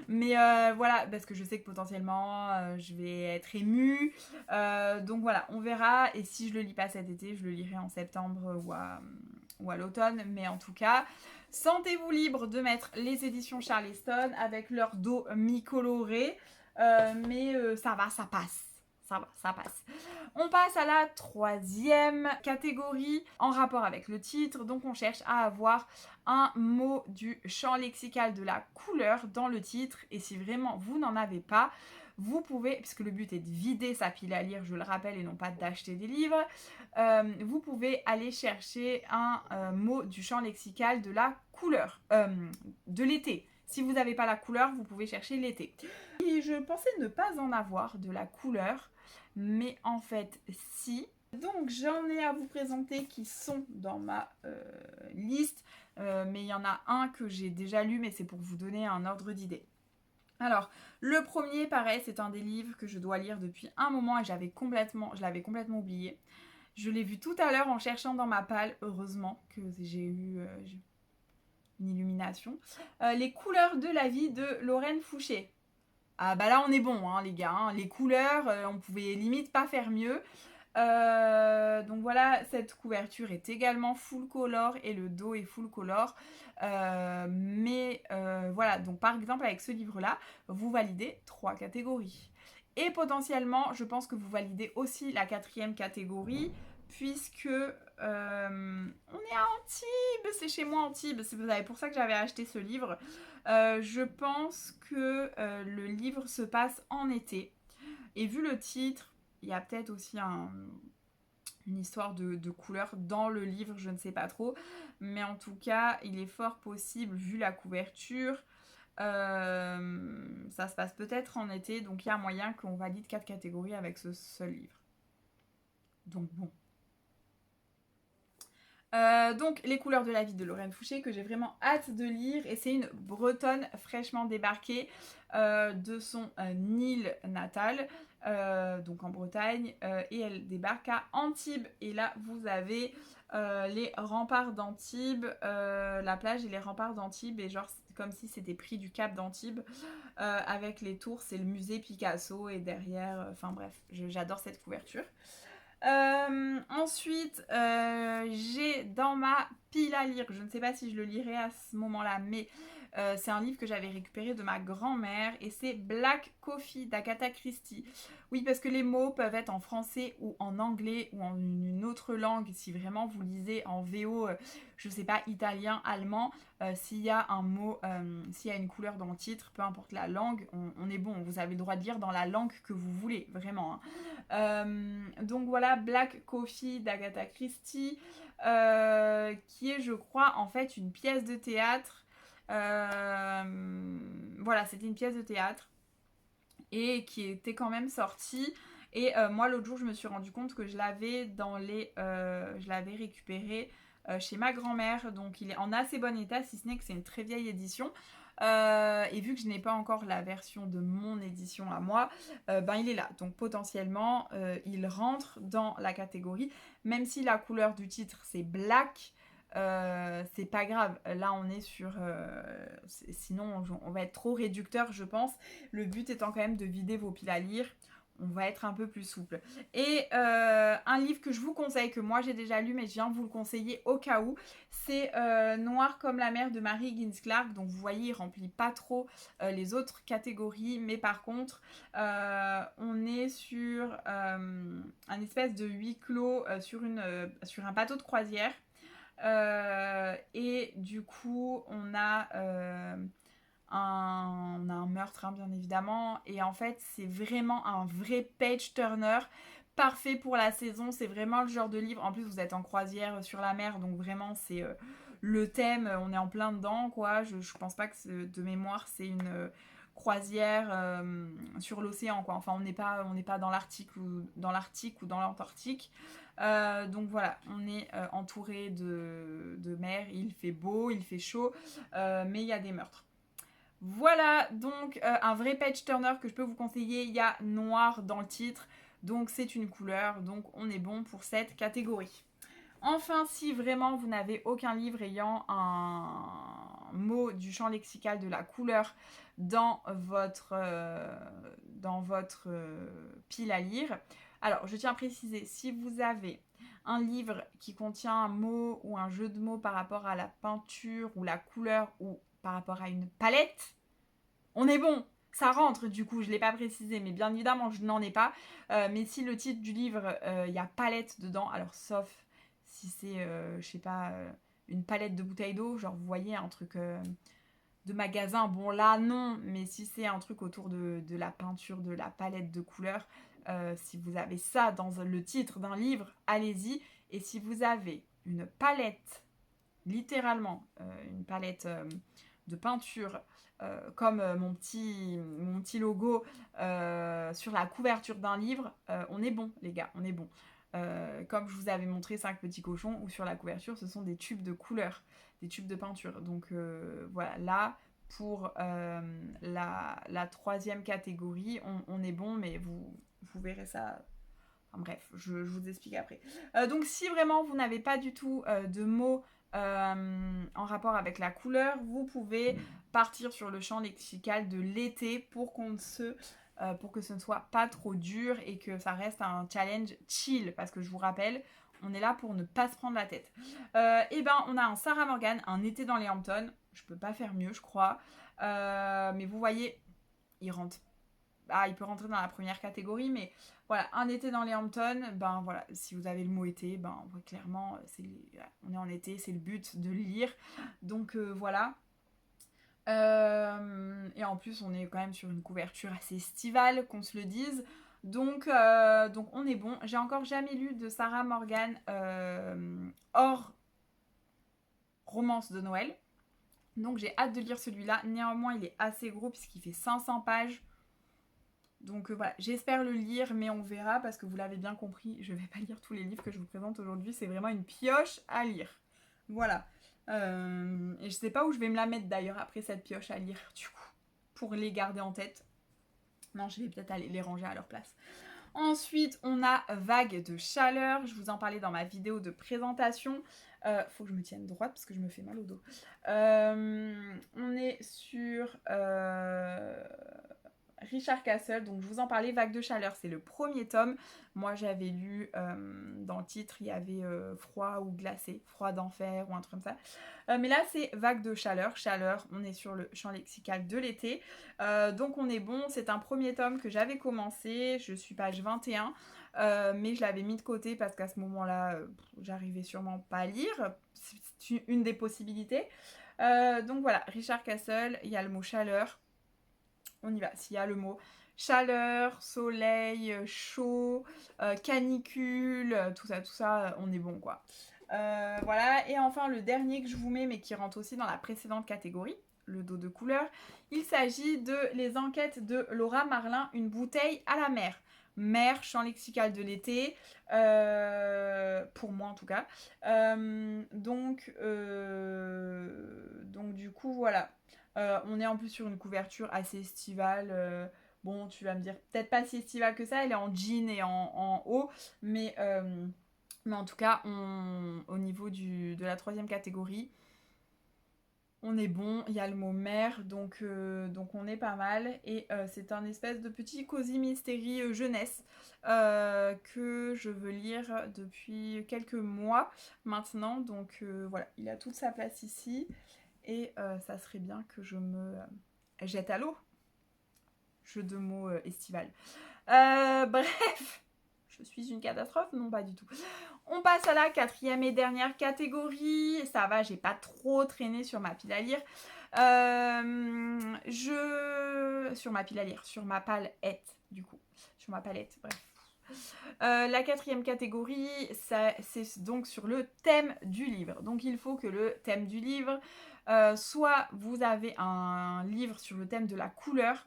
mais voilà, parce que je sais que potentiellement je vais être émue. Donc voilà, on verra. Et si je le lis pas cet été, je le lirai en septembre ou à l'automne. Mais en tout cas, sentez-vous libre de mettre les éditions Charleston avec leur dos mi-coloré. Mais ça va, ça passe. Ça va, ça passe. On passe à la troisième catégorie en rapport avec le titre. Donc on cherche à avoir un mot du champ lexical de la couleur dans le titre. Et si vraiment vous n'en avez pas, vous pouvez, puisque le but est de vider sa pile à lire, je le rappelle, et non pas d'acheter des livres, vous pouvez aller chercher un mot du champ lexical de la couleur, de l'été. Si vous n'avez pas la couleur, vous pouvez chercher l'été. Et je pensais ne pas en avoir de la couleur, mais en fait, si. Donc, j'en ai à vous présenter qui sont dans ma liste, mais il y en a un que j'ai déjà lu, mais c'est pour vous donner un ordre d'idée. Alors, le premier, pareil, c'est un des livres que je dois lire depuis un moment et je l'avais complètement oublié. Je l'ai vu tout à l'heure en cherchant dans ma palle, heureusement que j'ai eu une illumination. Les couleurs de la vie de Lorraine Fouché. Ah bah là on est bon hein, les gars, hein. Les couleurs, on pouvait limite pas faire mieux. Donc voilà, cette couverture est également full color et le dos est full color. Voilà, donc par exemple avec ce livre-là, vous validez 3 catégories. Et potentiellement, je pense que vous validez aussi la 4e catégorie, puisque on est à Antibes, c'est chez moi Antibes, c'est pour ça que j'avais acheté ce livre. Je pense que le livre se passe en été. Et vu le titre, il y a peut-être aussi une histoire de couleur dans le livre, je ne sais pas trop. Mais en tout cas, il est fort possible, vu la couverture, ça se passe peut-être en été. Donc il y a moyen qu'on valide 4 catégories avec ce seul livre. Donc bon. Donc les couleurs de la vie de Lorraine Fouché que j'ai vraiment hâte de lire et c'est une bretonne fraîchement débarquée de son île natale, donc en Bretagne, et elle débarque à Antibes et là vous avez les remparts d'Antibes, la plage et les remparts d'Antibes et genre comme si c'était pris du Cap d'Antibes avec les tours, c'est le musée Picasso et derrière, enfin bref, j'adore cette couverture. Ensuite, j'ai dans ma pile à lire, je ne sais pas si je le lirai à ce moment-là, mais c'est un livre que j'avais récupéré de ma grand-mère et c'est Black Coffee d'Agatha Christie. Oui, parce que les mots peuvent être en français ou en anglais ou en une autre langue. Si vraiment vous lisez en VO, je sais pas, italien, allemand, s'il y a un mot, s'il y a une couleur dans le titre, peu importe la langue, on est bon. Vous avez le droit de lire dans la langue que vous voulez, vraiment. Hein. Donc voilà, Black Coffee d'Agatha Christie, qui est, je crois, en fait une pièce de théâtre. Voilà, c'était une pièce de théâtre et qui était quand même sortie. Et moi, l'autre jour, je me suis rendu compte que je l'avais je l'avais récupéré chez ma grand-mère. Donc, il est en assez bon état, si ce n'est que c'est une très vieille édition. Et vu que je n'ai pas encore la version de mon édition à moi, il est là. Donc potentiellement, il rentre dans la catégorie. Même si la couleur du titre c'est black, c'est pas grave. Là on est sur... sinon on va être trop réducteur je pense. Le but étant quand même de vider vos piles à lire. On va être un peu plus souple. Et un livre que je vous conseille, que moi j'ai déjà lu, mais je viens de vous le conseiller au cas où, c'est Noir comme la mer de Mary Higgins Clark. Donc vous voyez, il remplit pas trop les autres catégories, mais par contre, on est sur un espèce de huis clos sur un bateau de croisière. Et du coup, on a un meurtre, hein, bien évidemment. Et en fait, c'est vraiment un vrai page-turner. Parfait pour la saison. C'est vraiment le genre de livre. En plus, vous êtes en croisière sur la mer. Donc vraiment, c'est le thème, on est en plein dedans, quoi. Je pense pas que de mémoire, c'est une croisière sur l'océan, quoi. Enfin, on n'est pas dans l'Arctique ou dans l'Antarctique. Donc voilà, on est entouré de mer, il fait beau, il fait chaud, mais il y a des meurtres. Voilà, donc un vrai page turner que je peux vous conseiller, il y a noir dans le titre, donc c'est une couleur, donc on est bon pour cette catégorie. Enfin, si vraiment vous n'avez aucun livre ayant un mot du champ lexical de la couleur dans votre pile à lire, alors je tiens à préciser, si vous avez un livre qui contient un mot ou un jeu de mots par rapport à la peinture ou la couleur ou par rapport à une palette, on est bon, ça rentre du coup, je ne l'ai pas précisé, mais bien évidemment je n'en ai pas. Mais si le titre du livre, il y a palette dedans, alors sauf si c'est, je sais pas, une palette de bouteilles d'eau, genre vous voyez un truc de magasin, bon là non, mais si c'est un truc autour de la peinture, de la palette de couleurs, si vous avez ça dans le titre d'un livre, allez-y. Et si vous avez une palette, littéralement, une palette de peinture, comme mon petit logo sur la couverture d'un livre, on est bon les gars, on est bon. Comme je vous avais montré 5 petits cochons, où sur la couverture ce sont des tubes de couleur, des tubes de peinture. Donc voilà, là pour la troisième catégorie, on est bon, mais vous verrez ça. Enfin, bref, je vous explique après. Donc si vraiment vous n'avez pas du tout de mots en rapport avec la couleur, vous pouvez partir sur le champ lexical de l'été pour que ce ne soit pas trop dur et que ça reste un challenge chill, parce que je vous rappelle, on est là pour ne pas se prendre la tête. Et ben on a un Sarah Morgan, un été dans les Hamptons, je peux pas faire mieux je crois, mais vous voyez, il peut rentrer dans la première catégorie, mais voilà, un été dans les Hamptons, ben voilà, si vous avez le mot été, ben clairement, on est en été, c'est le but de le lire. Donc voilà. Et en plus, on est quand même sur une couverture assez estivale, qu'on se le dise. Donc on est bon. J'ai encore jamais lu de Sarah Morgan hors romance de Noël. Donc j'ai hâte de lire celui-là. Néanmoins, il est assez gros puisqu'il fait 500 pages. Donc voilà, j'espère le lire, mais on verra parce que vous l'avez bien compris, je ne vais pas lire tous les livres que je vous présente aujourd'hui, c'est vraiment une pioche à lire. Voilà. Et je ne sais pas où je vais me la mettre d'ailleurs après cette pioche à lire, du coup, pour les garder en tête. Non, je vais peut-être aller les ranger à leur place. Ensuite, on a Vague de chaleur, je vous en parlais dans ma vidéo de présentation. Faut que je me tienne droite parce que je me fais mal au dos. On est sur Richard Castle, donc je vous en parlais, Vague de chaleur, c'est le premier tome. Moi j'avais lu dans le titre, il y avait froid ou glacé, froid d'enfer ou un truc comme ça. Mais là c'est Vague de chaleur, on est sur le champ lexical de l'été. Donc on est bon, c'est un premier tome que j'avais commencé, je suis page 21. Mais je l'avais mis de côté parce qu'à ce moment-là, j'arrivais sûrement pas à lire. C'est une des possibilités. Donc voilà, Richard Castle, il y a le mot chaleur. On y va, s'il y a le mot chaleur, soleil, chaud, canicule, tout ça, on est bon quoi. Voilà, et enfin le dernier que je vous mets, mais qui rentre aussi dans la précédente catégorie, le dos de couleur, il s'agit de Les enquêtes de Laura Marlin, une bouteille à la mer. Mer, champ lexical de l'été, pour moi en tout cas. Donc du coup voilà. On est en plus sur une couverture assez estivale. Bon, tu vas me dire, peut-être pas si estivale que ça, elle est en jean et en haut, mais en tout cas, au niveau de la troisième catégorie, on est bon. Il y a le mot mer, donc on est pas mal. Et c'est un espèce de petit cosy mystery jeunesse que je veux lire depuis quelques mois maintenant. Donc voilà, il a toute sa place ici. Et ça serait bien que je me jette à l'eau. Jeu de mots estival. Bref, je suis une catastrophe? Non, pas du tout. On passe à la quatrième et dernière catégorie. Ça va, j'ai pas trop traîné sur ma pile à lire. Sur ma pile à lire, sur ma palette, du coup. Sur ma palette, bref. La quatrième catégorie, c'est donc sur le thème du livre. Donc il faut que le thème du livre, soit vous avez un livre sur le thème de la couleur,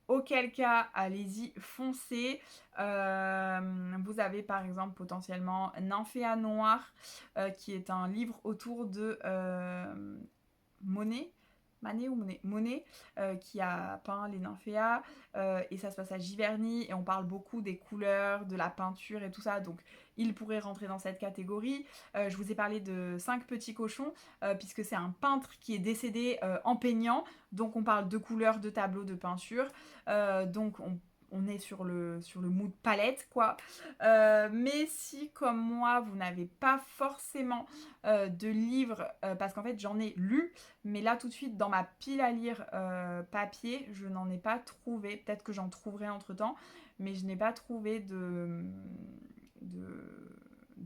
auquel cas, allez-y, foncez. Vous avez par exemple potentiellement Nymphéa Noir, qui est un livre autour de Monet. Manet ou Monet, Monet qui a peint les nymphéas, et ça se passe à Giverny et on parle beaucoup des couleurs, de la peinture et tout ça, donc il pourrait rentrer dans cette catégorie. Je vous ai parlé de 5 petits cochons, puisque c'est un peintre qui est décédé en peignant, donc on parle de couleurs, de tableaux, de peinture, donc on est sur le mood palette quoi. Mais si comme moi vous n'avez pas forcément de livres, parce qu'en fait j'en ai lu, mais là tout de suite dans ma pile à lire papier je n'en ai pas trouvé, peut-être que j'en trouverai entre temps, mais je n'ai pas trouvé de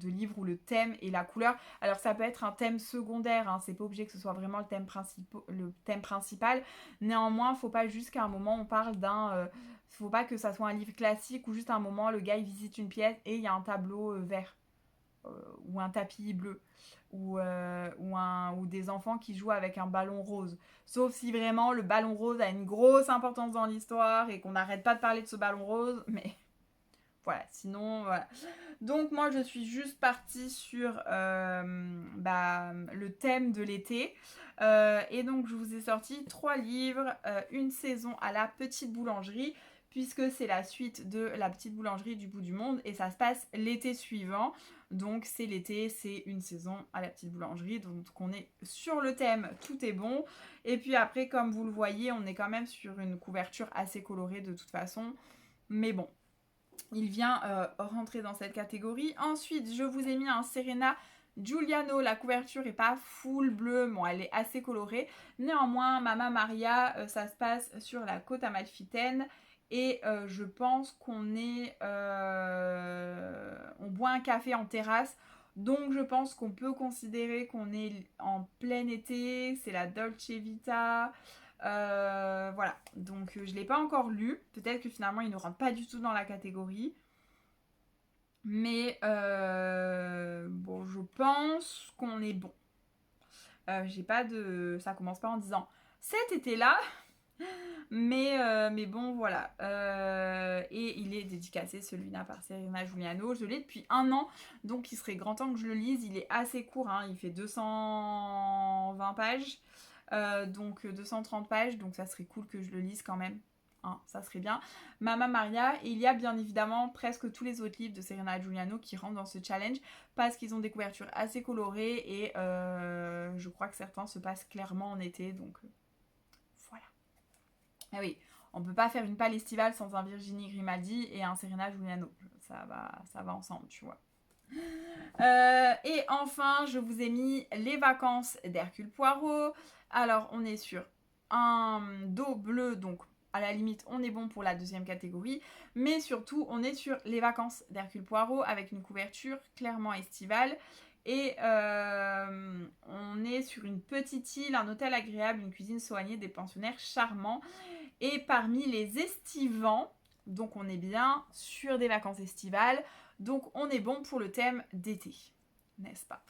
livre où le thème et la couleur. Alors ça peut être un thème secondaire, hein, c'est pas obligé que ce soit vraiment le thème principal. Néanmoins, faut pas juste qu'à un moment on parle d'un... faut pas que ça soit un livre classique où juste à un moment le gars il visite une pièce et il y a un tableau vert, ou un tapis bleu, ou des enfants qui jouent avec un ballon rose. Sauf si vraiment le ballon rose a une grosse importance dans l'histoire et qu'on n'arrête pas de parler de ce ballon rose, mais voilà, sinon voilà. Donc moi je suis juste partie sur le thème de l'été, et donc je vous ai sorti 3 livres, une saison à la petite boulangerie, puisque c'est la suite de la petite boulangerie du bout du monde et ça se passe l'été suivant. Donc c'est l'été, c'est une saison à la petite boulangerie, donc on est sur le thème tout est bon. Et puis après, comme vous le voyez, on est quand même sur une couverture assez colorée de toute façon, mais bon, il vient rentrer dans cette catégorie. Ensuite, je vous ai mis un Serena Giuliano. La couverture est pas full bleu, bon, elle est assez colorée. Néanmoins, Mama Maria, ça se passe sur la côte amalfitaine. Et je pense qu'on est... on boit un café en terrasse. Donc je pense qu'on peut considérer qu'on est en plein été. C'est la Dolce Vita. Voilà, donc je ne l'ai pas encore lu. Peut-être que finalement il ne rentre pas du tout dans la catégorie. Mais bon, je pense qu'on est bon. J'ai pas de... Ça commence pas en disant cet été-là. Mais bon, voilà. Et il est dédicacé, celui-là, par Serena Giuliano. Je l'ai depuis 1 an, donc il serait grand temps que je le lise. Il est assez court, hein, il fait 220 pages. Donc 230 pages, donc ça serait cool que je le lise quand même. Hein, ça serait bien. Mama Maria, et il y a bien évidemment presque tous les autres livres de Serena Giuliano qui rentrent dans ce challenge parce qu'ils ont des couvertures assez colorées et je crois que certains se passent clairement en été, donc voilà. Ah oui, on peut pas faire une palle estivale sans un Virginie Grimaldi et un Serena Giuliano. Ça va ensemble, tu vois. Et enfin, je vous ai mis les vacances d'Hercule Poirot. Alors, on est sur un dos bleu, donc à la limite, on est bon pour la deuxième catégorie. Mais surtout, on est sur les vacances d'Hercule Poirot avec une couverture clairement estivale. Et on est sur une petite île, un hôtel agréable, une cuisine soignée, des pensionnaires charmants. Et parmi les estivants, donc on est bien sur des vacances estivales, donc on est bon pour le thème d'été, n'est-ce pas?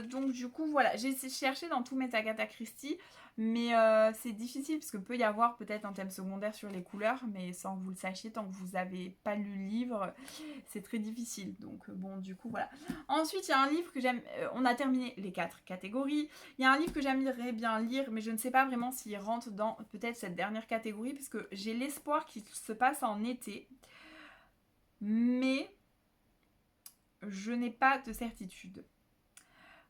Donc du coup voilà, j'ai cherché dans tous mes Agatha Christie, mais c'est difficile parce que peut y avoir peut-être un thème secondaire sur les couleurs, mais sans que vous le sachiez, tant que vous n'avez pas lu le livre, c'est très difficile. Donc bon, du coup voilà. Ensuite, il y a un livre que j'aime, on a terminé les 4 catégories. Il y a un livre que j'aimerais bien lire, mais je ne sais pas vraiment s'il rentre dans peut-être cette dernière catégorie, parce que j'ai l'espoir qu'il se passe en été, mais je n'ai pas de certitude.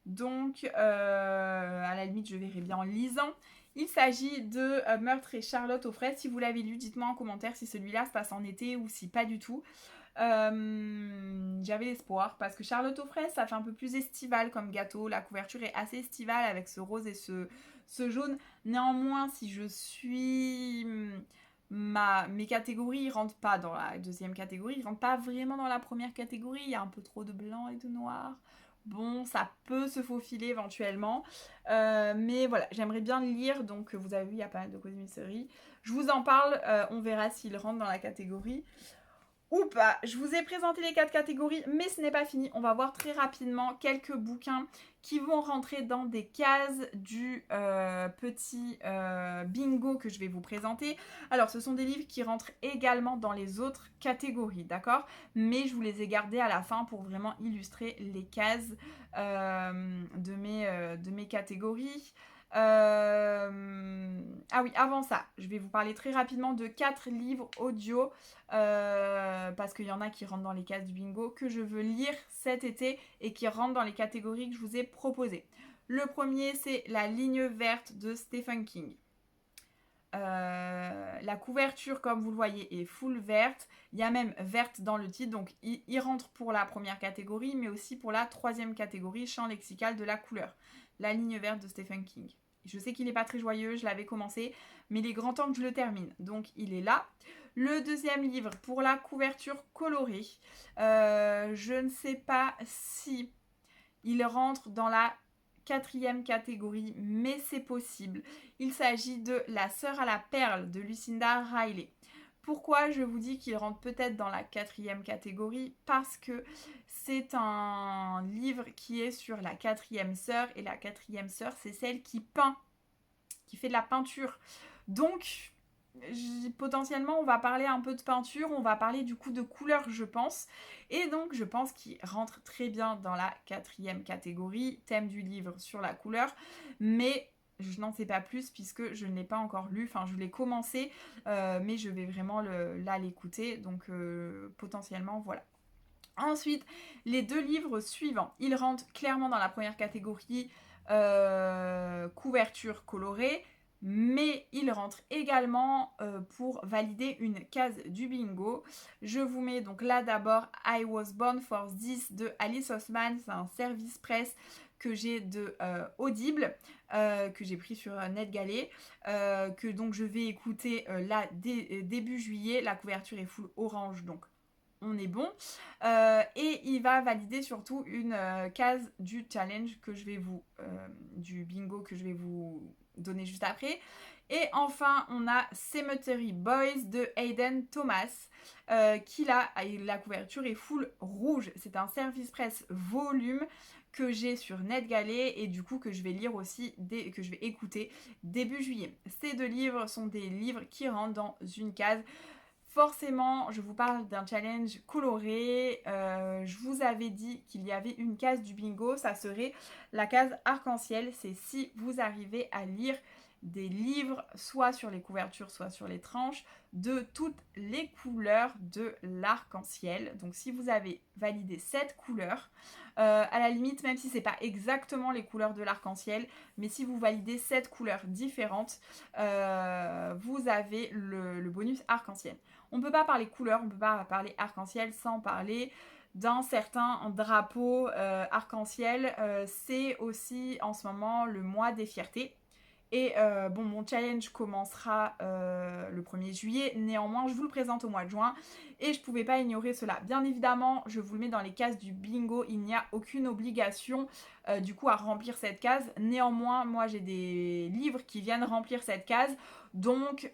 Donc, à la limite, je verrai bien en lisant. Il s'agit de Meurtre et Charlotte aux fraises. Si vous l'avez lu, dites-moi en commentaire si celui-là se passe en été ou si pas du tout. J'avais l'espoir parce que Charlotte aux fraises, ça fait un peu plus estival comme gâteau. La couverture est assez estivale avec ce rose et ce jaune. Néanmoins, si je suis... mes catégories ne rentrent pas dans la deuxième catégorie, ils ne rentrent pas vraiment dans la première catégorie. Il y a un peu trop de blanc et de noir. Bon, ça peut se faufiler éventuellement. Mais voilà, j'aimerais bien le lire. Donc, vous avez vu, il y a pas mal de cosmiceries. Je vous en parle. On verra s'il rentre dans la catégorie. ou pas. Je vous ai présenté les 4 catégories, mais ce n'est pas fini. On va voir très rapidement quelques bouquins qui vont rentrer dans des cases du petit bingo que je vais vous présenter. Alors, ce sont des livres qui rentrent également dans les autres catégories, d'accord? Mais je vous les ai gardés à la fin pour vraiment illustrer les cases de mes catégories. Ah oui, avant ça, je vais vous parler très rapidement de 4 livres audio parce qu'il y en a qui rentrent dans les cases du bingo que je veux lire cet été et qui rentrent dans les catégories que je vous ai proposées. Le premier, c'est La ligne verte de Stephen King. La couverture, comme vous le voyez, est full verte. Il y a même verte dans le titre, donc il rentre pour la première catégorie, mais aussi pour la troisième catégorie, champ lexical de la couleur. La ligne verte de Stephen King. Je sais qu'il n'est pas très joyeux, je l'avais commencé, mais il est grand temps que je le termine. Donc il est là. Le deuxième livre pour la couverture colorée. Je ne sais pas si il rentre dans la quatrième catégorie, mais c'est possible. Il s'agit de La sœur à la perle de Lucinda Riley. Pourquoi je vous dis qu'il rentre peut-être dans la quatrième catégorie? Parce que c'est un livre qui est sur la quatrième sœur, et la quatrième sœur, c'est celle qui peint, qui fait de la peinture. Donc, potentiellement, on va parler un peu de peinture, on va parler du coup de couleur, je pense. Et donc, je pense qu'il rentre très bien dans la quatrième catégorie, thème du livre sur la couleur. Mais je n'en sais pas plus puisque je ne l'ai pas encore lu. Enfin, je l'ai commencé, mais je vais vraiment l'écouter. Donc, potentiellement, voilà. Ensuite, les 2 livres suivants. Ils rentrent clairement dans la première catégorie, couverture colorée, mais ils rentrent également pour valider une case du bingo. Je vous mets donc là d'abord I Was Born for This de Alice Oseman. C'est un service presse que j'ai de Audible, que j'ai pris sur NetGalley, que donc je vais écouter là début juillet. La couverture est full orange, donc on est bon. Et il va valider surtout une case du challenge que je vais vous... du bingo que je vais vous donner juste après. Et enfin, on a Cemetery Boys de Hayden Thomas, qui là, la couverture est full rouge. C'est un service presse volume que j'ai sur NetGalley et du coup que je vais lire aussi, que je vais écouter début juillet. Ces 2 livres sont des livres qui rentrent dans une case. Forcément, je vous parle d'un challenge coloré. Je vous avais dit qu'il y avait une case du bingo, ça serait la case arc-en-ciel. C'est si vous arrivez à lire des livres, soit sur les couvertures, soit sur les tranches, de toutes les couleurs de l'arc-en-ciel. Donc si vous avez validé cette couleur, à la limite, même si c'est pas exactement les couleurs de l'arc-en-ciel, mais si vous validez 7 couleurs différentes, vous avez le bonus arc-en-ciel. On ne peut pas parler couleur, on ne peut pas parler arc-en-ciel sans parler d'un certain drapeau arc-en-ciel. C'est aussi en ce moment le mois des fiertés. Et bon, mon challenge commencera le 1er juillet. Néanmoins, je vous le présente au mois de juin. Et je ne pouvais pas ignorer cela. Bien évidemment, je vous le mets dans les cases du bingo. Il n'y a aucune obligation du coup à remplir cette case. Néanmoins, moi j'ai des livres qui viennent remplir cette case. Donc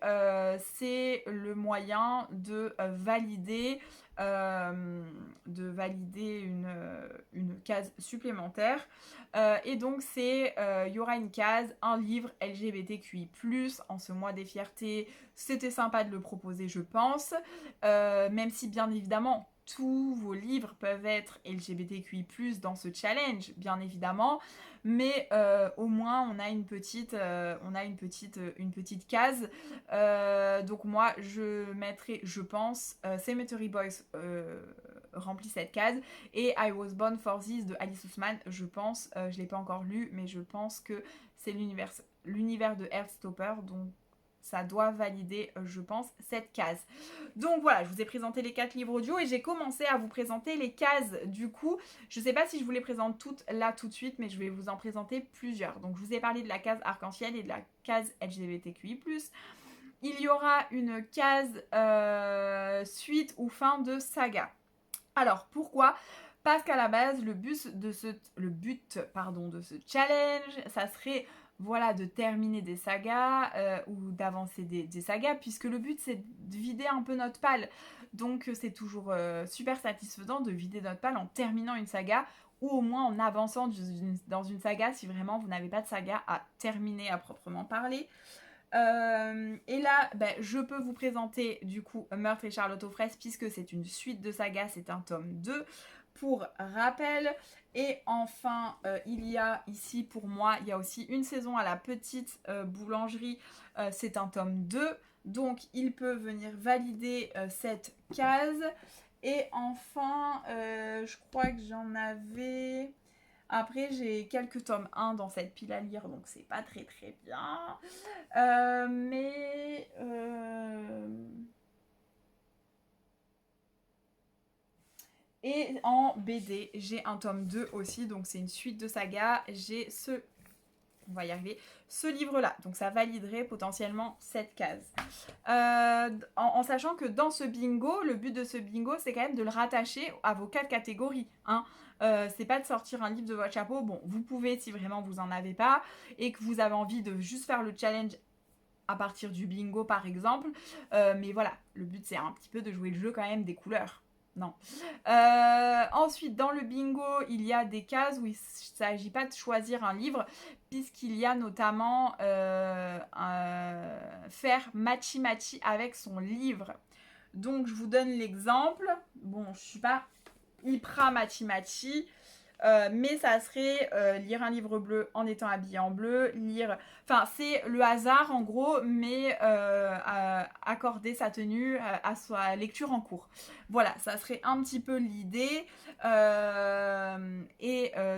c'est le moyen de valider une case supplémentaire. Et donc c'est il y aura une case, un livre LGBTQI+, en ce mois des fiertés. C'était sympa de le proposer, je pense, même si bien évidemment tous vos livres peuvent être LGBTQI+, dans ce challenge, bien évidemment, mais au moins on a une petite case. Donc moi je mettrai, je pense, Cemetery Boys remplit cette case, et I Was Born for This de Alice Oseman, je pense, je l'ai pas encore lu, mais je pense que c'est l'univers de Heartstopper, donc ça doit valider, je pense, cette case. Donc voilà, je vous ai présenté les 4 livres audio et j'ai commencé à vous présenter les cases. Du coup, je ne sais pas si je vous les présente toutes là tout de suite, mais je vais vous en présenter plusieurs. Donc je vous ai parlé de la case arc-en-ciel et de la case LGBTQI+. Il y aura une case suite ou fin de saga. Alors pourquoi ? Parce qu'à la base, le but de ce challenge, ça serait voilà, de terminer des sagas ou d'avancer des sagas, puisque le but c'est de vider un peu notre palle. Donc c'est toujours super satisfaisant de vider notre palle en terminant une saga ou au moins en avançant dans une saga si vraiment vous n'avez pas de saga à terminer à proprement parler. Et là, ben, je peux vous présenter du coup Meurtre et Charlotte aux fraises puisque c'est une suite de saga, c'est un tome 2 pour rappel. Et enfin, il y a ici pour moi, il y a aussi une saison à la petite boulangerie, c'est un tome 2. Donc il peut venir valider cette case. Et enfin, je crois que j'en avais... Après, j'ai quelques tomes 1 dans cette pile à lire, donc c'est pas très très bien. Mais... Et en BD, j'ai un tome 2 aussi, donc c'est une suite de saga. J'ai ce... On va y arriver. Ce livre-là, donc ça validerait potentiellement cette case. En sachant que dans ce bingo, le but de ce bingo, c'est quand même de le rattacher à vos 4 catégories. Hein. C'est pas de sortir un livre de votre chapeau. Bon, vous pouvez si vraiment vous en avez pas et que vous avez envie de juste faire le challenge à partir du bingo par exemple. Mais voilà, le but c'est un petit peu de jouer le jeu quand même des couleurs. Non. Ensuite, dans le bingo, il y a des cases où il ne s'agit pas de choisir un livre, puisqu'il y a notamment faire matchy-matchy avec son livre. Donc, je vous donne l'exemple. Bon, je ne suis pas hyper matchy-matchy. Mais ça serait lire un livre bleu en étant habillé en bleu, lire... Enfin, c'est le hasard en gros, mais accorder sa tenue à sa lecture en cours. Voilà, ça serait un petit peu l'idée.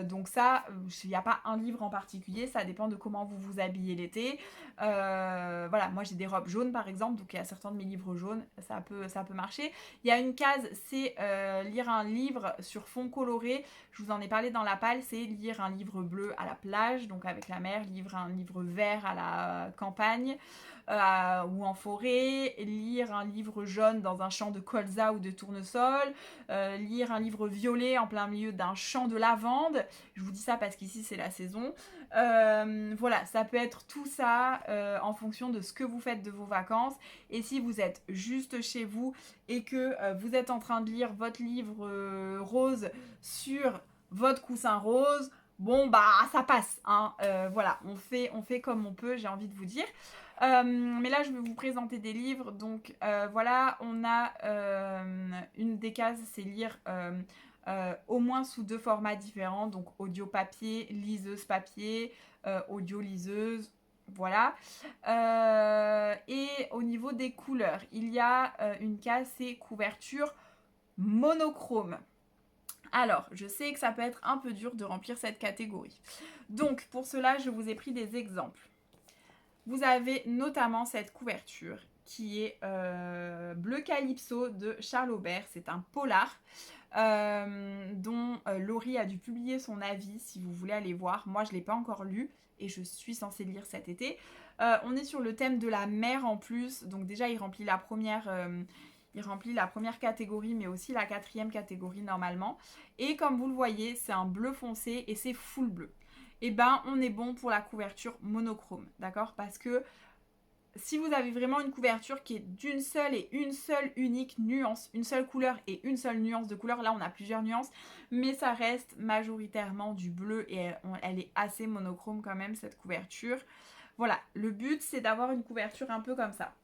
Donc ça, il n'y a pas un livre en particulier, ça dépend de comment vous vous habillez l'été. Voilà, moi j'ai des robes jaunes par exemple, donc il y a certains de mes livres jaunes, ça peut marcher. Il y a une case, c'est lire un livre sur fond coloré. Je vous en ai parlé dans la palle, c'est lire un livre bleu à la plage, donc avec la mer, lire un livre vert à la campagne ou en forêt, lire un livre jaune dans un champ de colza ou de tournesol, lire un livre violet en plein milieu d'un champ de lavande. Je vous dis ça parce qu'ici c'est la saison. Voilà, ça peut être tout ça en fonction de ce que vous faites de vos vacances. Et si vous êtes juste chez vous et que vous êtes en train de lire votre livre rose sur votre coussin rose, bon bah ça passe. Hein. Voilà, on fait comme on peut, j'ai envie de vous dire. Mais là, je vais vous présenter des livres. Donc voilà, on a une des cases, c'est lire au moins sous 2 formats différents. Donc audio papier, liseuse papier, audio liseuse. Voilà. Et au niveau des couleurs, il y a une case, c'est couverture monochrome. Alors, je sais que ça peut être un peu dur de remplir cette catégorie. Donc, pour cela, je vous ai pris des exemples. Vous avez notamment cette couverture qui est Bleu Calypso de Charles Aubert. C'est un polar dont Laurie a dû publier son avis si vous voulez aller voir. Moi, je ne l'ai pas encore lu et je suis censée le lire cet été. On est sur le thème de la mer en plus. Donc déjà, il remplit la première catégorie, mais aussi la 4e catégorie normalement. Et comme vous le voyez, c'est un bleu foncé et c'est full bleu. Et ben, on est bon pour la couverture monochrome, d'accord? Parce que si vous avez vraiment une couverture qui est d'une seule et une seule unique nuance, une seule couleur et une seule nuance de couleur, là on a plusieurs nuances, mais ça reste majoritairement du bleu et elle est assez monochrome quand même cette couverture. Voilà, le but c'est d'avoir une couverture un peu comme ça.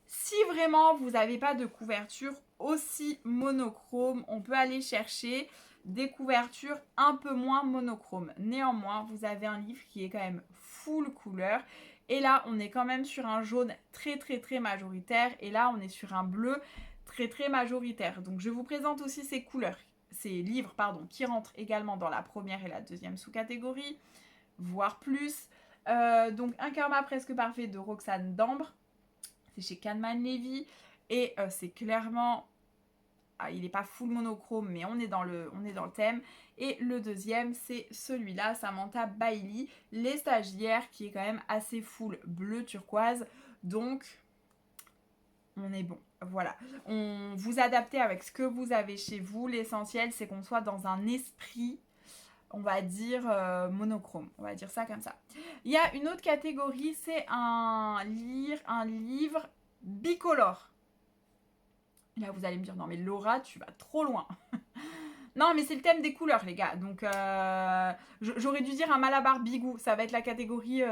Si vraiment vous n'avez pas de couverture aussi monochrome, on peut aller chercher des couvertures un peu moins monochromes. Néanmoins, vous avez un livre qui est quand même full couleur. Et là, on est quand même sur un jaune très très très majoritaire. Et là, on est sur un bleu très très majoritaire. Donc je vous présente aussi ces couleurs, ces livres, pardon, qui rentrent également dans la première et la deuxième sous-catégorie, voire plus. Donc Un karma presque parfait de Roxane Dambre. C'est chez Kahneman Levy. Et c'est clairement... il n'est pas full monochrome, mais on est dans le thème. Et le deuxième, c'est celui-là, Samantha Bailey, Les Stagiaires, qui est quand même assez full bleu turquoise. Donc, on est bon. Voilà. Vous adaptez avec ce que vous avez chez vous. L'essentiel, c'est qu'on soit dans un esprit on va dire, monochrome. On va dire ça comme ça. Il y a une autre catégorie, c'est un livre bicolore. Là, vous allez me dire, non mais Laura, tu vas trop loin. Non, mais c'est le thème des couleurs, les gars. Donc, j'aurais dû dire un Malabar Bigou. Ça va être la catégorie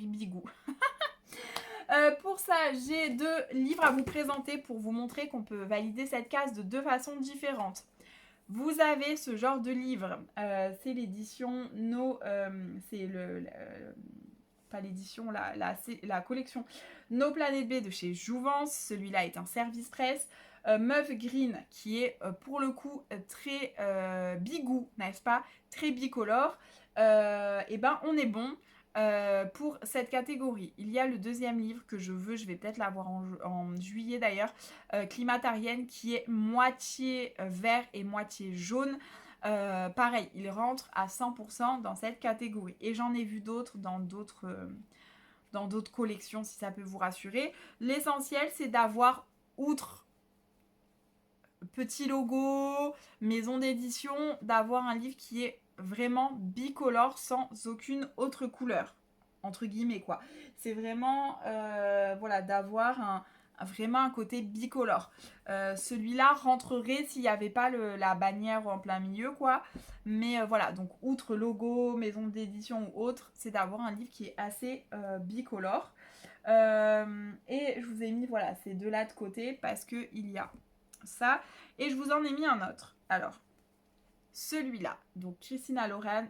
Bigou. Pour ça, j'ai 2 livres à vous présenter pour vous montrer qu'on peut valider cette case de 2 façons différentes. Vous avez ce genre de livre. C'est l'édition c'est pas l'édition, la collection No Planet B de chez Jouvence. Celui-là est un service presse. Meuf Green, qui est pour le coup très bigou, n'est-ce pas? Très bicolore. Et ben on est bon pour cette catégorie. Il y a le deuxième livre que je vais peut-être l'avoir en juillet d'ailleurs, Climatarienne, qui est moitié vert et moitié jaune. Pareil, il rentre à 100% dans cette catégorie. Et j'en ai vu d'autres dans d'autres collections, si ça peut vous rassurer. L'essentiel, c'est d'avoir, outre petit logo, maison d'édition, d'avoir un livre qui est vraiment bicolore sans aucune autre couleur, entre guillemets quoi. C'est vraiment, voilà, d'avoir vraiment un côté bicolore. Celui-là rentrerait s'il n'y avait pas la bannière en plein milieu quoi. Mais voilà, donc outre logo, maison d'édition ou autre, c'est d'avoir un livre qui est assez bicolore. Et je vous ai mis voilà ces 2-là de côté parce qu'il y a ça. Et je vous en ai mis un autre. Alors, celui-là, donc Christina Loren,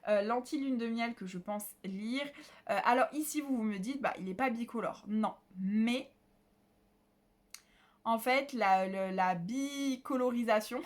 L'Anti-Lune de Miel que je pense lire. Alors ici, vous me dites, bah il n'est pas bicolore. Non, mais en fait, la bicolorisation,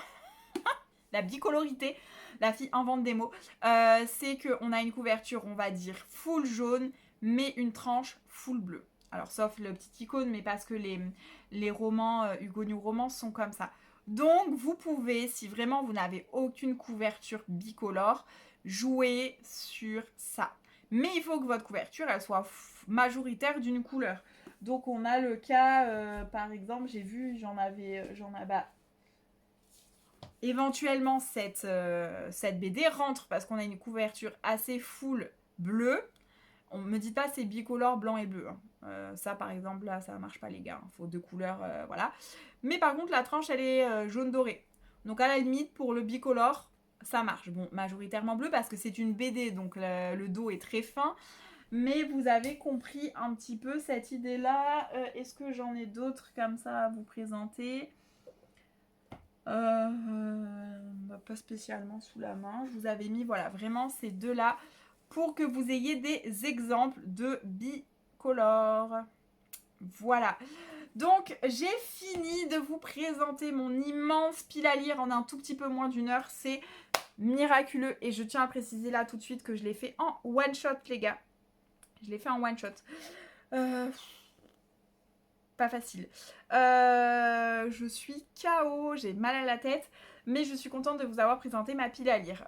la bicolorité, la fille invente des mots, c'est qu'on a une couverture, on va dire, full jaune, mais une tranche full bleue. Alors, sauf le petit icône, mais parce que les romans Hugo New Romance sont comme ça. Donc, vous pouvez, si vraiment vous n'avez aucune couverture bicolore, jouer sur ça. Mais il faut que votre couverture, elle soit majoritaire d'une couleur. Donc, on a le cas, par exemple, j'ai vu, éventuellement, cette BD rentre parce qu'on a une couverture assez full bleue. On me dit pas c'est bicolore blanc et bleu. Hein. Ça par exemple là ça marche pas les gars. Il faut 2 couleurs, voilà. Mais par contre la tranche elle est jaune doré. Donc à la limite pour le bicolore ça marche. Bon majoritairement bleu parce que c'est une BD donc le dos est très fin. Mais vous avez compris un petit peu cette idée là. Est-ce que j'en ai d'autres comme ça à vous présenter? Pas spécialement sous la main. Je vous avais mis voilà vraiment ces 2 là pour que vous ayez des exemples de bicolore. Voilà. Donc, j'ai fini de vous présenter mon immense pile à lire en un tout petit peu moins d'1 heure. C'est miraculeux. Et je tiens à préciser là tout de suite que je l'ai fait en one shot, les gars. Je l'ai fait en one shot. Pas facile. Je suis KO, j'ai mal à la tête. Mais je suis contente de vous avoir présenté ma pile à lire.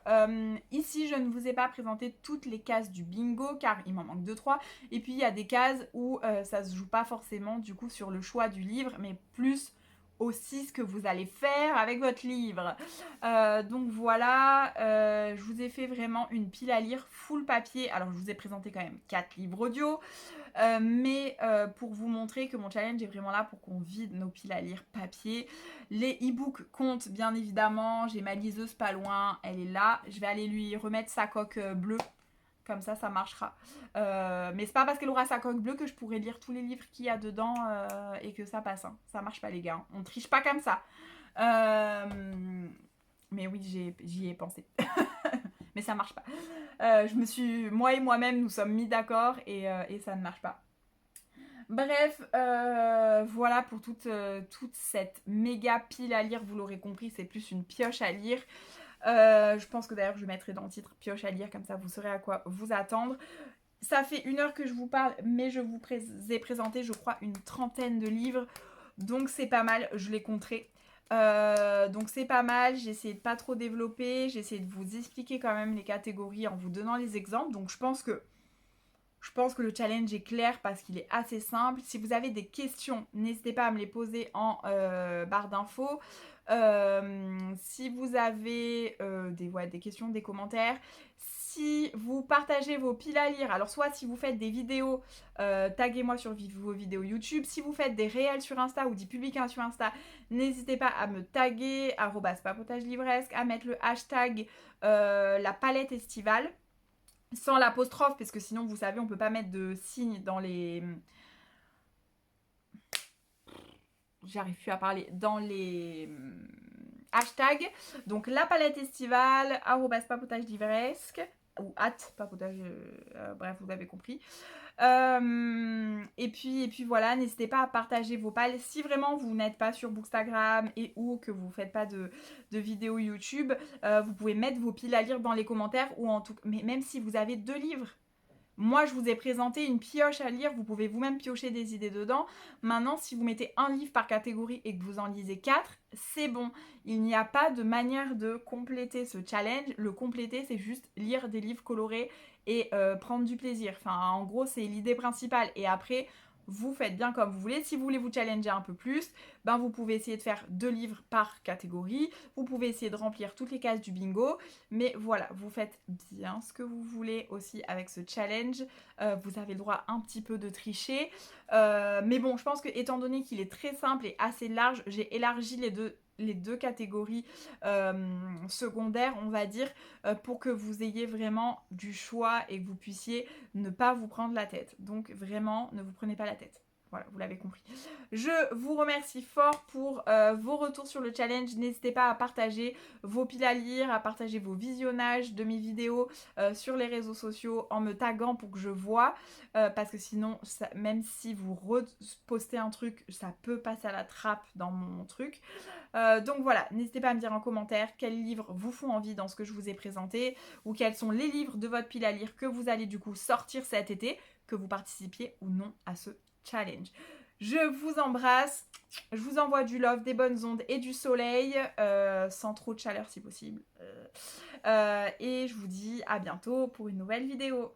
Ici, je ne vous ai pas présenté toutes les cases du bingo, car il m'en manque 2-3. Et puis, il y a des cases où ça se joue pas forcément, du coup, sur le choix du livre, mais plus aussi ce que vous allez faire avec votre livre. Donc voilà, je vous ai fait vraiment une pile à lire full papier. Alors, je vous ai présenté quand même 4 livres audio. Mais pour vous montrer que mon challenge est vraiment là pour qu'on vide nos piles à lire papier. Les e-books comptent bien évidemment. J'ai ma liseuse pas loin, elle est là. Je vais aller lui remettre sa coque bleue. Comme ça marchera. Mais c'est pas parce qu'elle aura sa coque bleue que je pourrai lire tous les livres qu'il y a dedans et que ça passe. Hein. Ça marche pas les gars. On triche pas comme ça. Mais oui, j'y ai pensé. Mais ça marche pas. Moi et moi-même, nous sommes mis d'accord et ça ne marche pas. Bref, voilà pour toute cette méga pile à lire, vous l'aurez compris, c'est plus une pioche à lire. Je pense que d'ailleurs je mettrai dans le titre pioche à lire, comme ça vous saurez à quoi vous attendre. Ça fait 1 heure que je vous parle, mais je vous ai présenté, je crois, une 30aine de livres. Donc c'est pas mal, je les compterai. Donc c'est pas mal, j'ai essayé de pas trop développer, j'ai essayé de vous expliquer quand même les catégories en vous donnant les exemples. Donc je pense Je pense que le challenge est clair parce qu'il est assez simple. Si vous avez des questions, n'hésitez pas à me les poser en barre d'infos. Si vous avez des questions, des commentaires, si vous partagez vos piles à lire, alors soit si vous faites des vidéos, taguez-moi sur vos vidéos YouTube. Si vous faites des réels sur Insta ou des publications sur Insta, n'hésitez pas à me taguer @papotagelivresque, à mettre le hashtag la palette estivale, sans l'apostrophe, parce que sinon vous savez on peut pas mettre de signe dans les... J'arrive plus à parler, dans les hashtags. Donc la palette estivale, @papotagelivresque ou @papotage, bref, vous avez compris. Et puis voilà, n'hésitez pas à partager vos pales. Si vraiment vous n'êtes pas sur Bookstagram et ou que vous ne faites pas de vidéos YouTube, vous pouvez mettre vos piles à lire dans les commentaires, ou en tout, mais même si vous avez 2 livres. Moi, je vous ai présenté une pioche à lire, vous pouvez vous-même piocher des idées dedans. Maintenant, si vous mettez un livre par catégorie et que vous en lisez 4, c'est bon. Il n'y a pas de manière de compléter ce challenge. Le compléter, c'est juste lire des livres colorés et prendre du plaisir. Enfin, en gros, c'est l'idée principale. Et après, vous faites bien comme vous voulez. Si vous voulez vous challenger un peu plus, ben vous pouvez essayer de faire 2 livres par catégorie. Vous pouvez essayer de remplir toutes les cases du bingo. Mais voilà, vous faites bien ce que vous voulez aussi avec ce challenge. Vous avez le droit un petit peu de tricher. Mais bon, je pense que étant donné qu'il est très simple et assez large, j'ai élargi les deux catégories secondaires, on va dire, pour que vous ayez vraiment du choix et que vous puissiez ne pas vous prendre la tête. Donc vraiment, ne vous prenez pas la tête. Voilà, vous l'avez compris. Je vous remercie fort pour vos retours sur le challenge. N'hésitez pas à partager vos piles à lire, à partager vos visionnages de mes vidéos sur les réseaux sociaux en me taguant pour que je vois. Parce que sinon, même si vous repostez un truc, ça peut passer à la trappe dans mon truc. Donc voilà, n'hésitez pas à me dire en commentaire quels livres vous font envie dans ce que je vous ai présenté, ou quels sont les livres de votre pile à lire que vous allez du coup sortir cet été, que vous participiez ou non à ce challenge. Je vous embrasse, je vous envoie du love, des bonnes ondes et du soleil, sans trop de chaleur si possible. Et je vous dis à bientôt pour une nouvelle vidéo.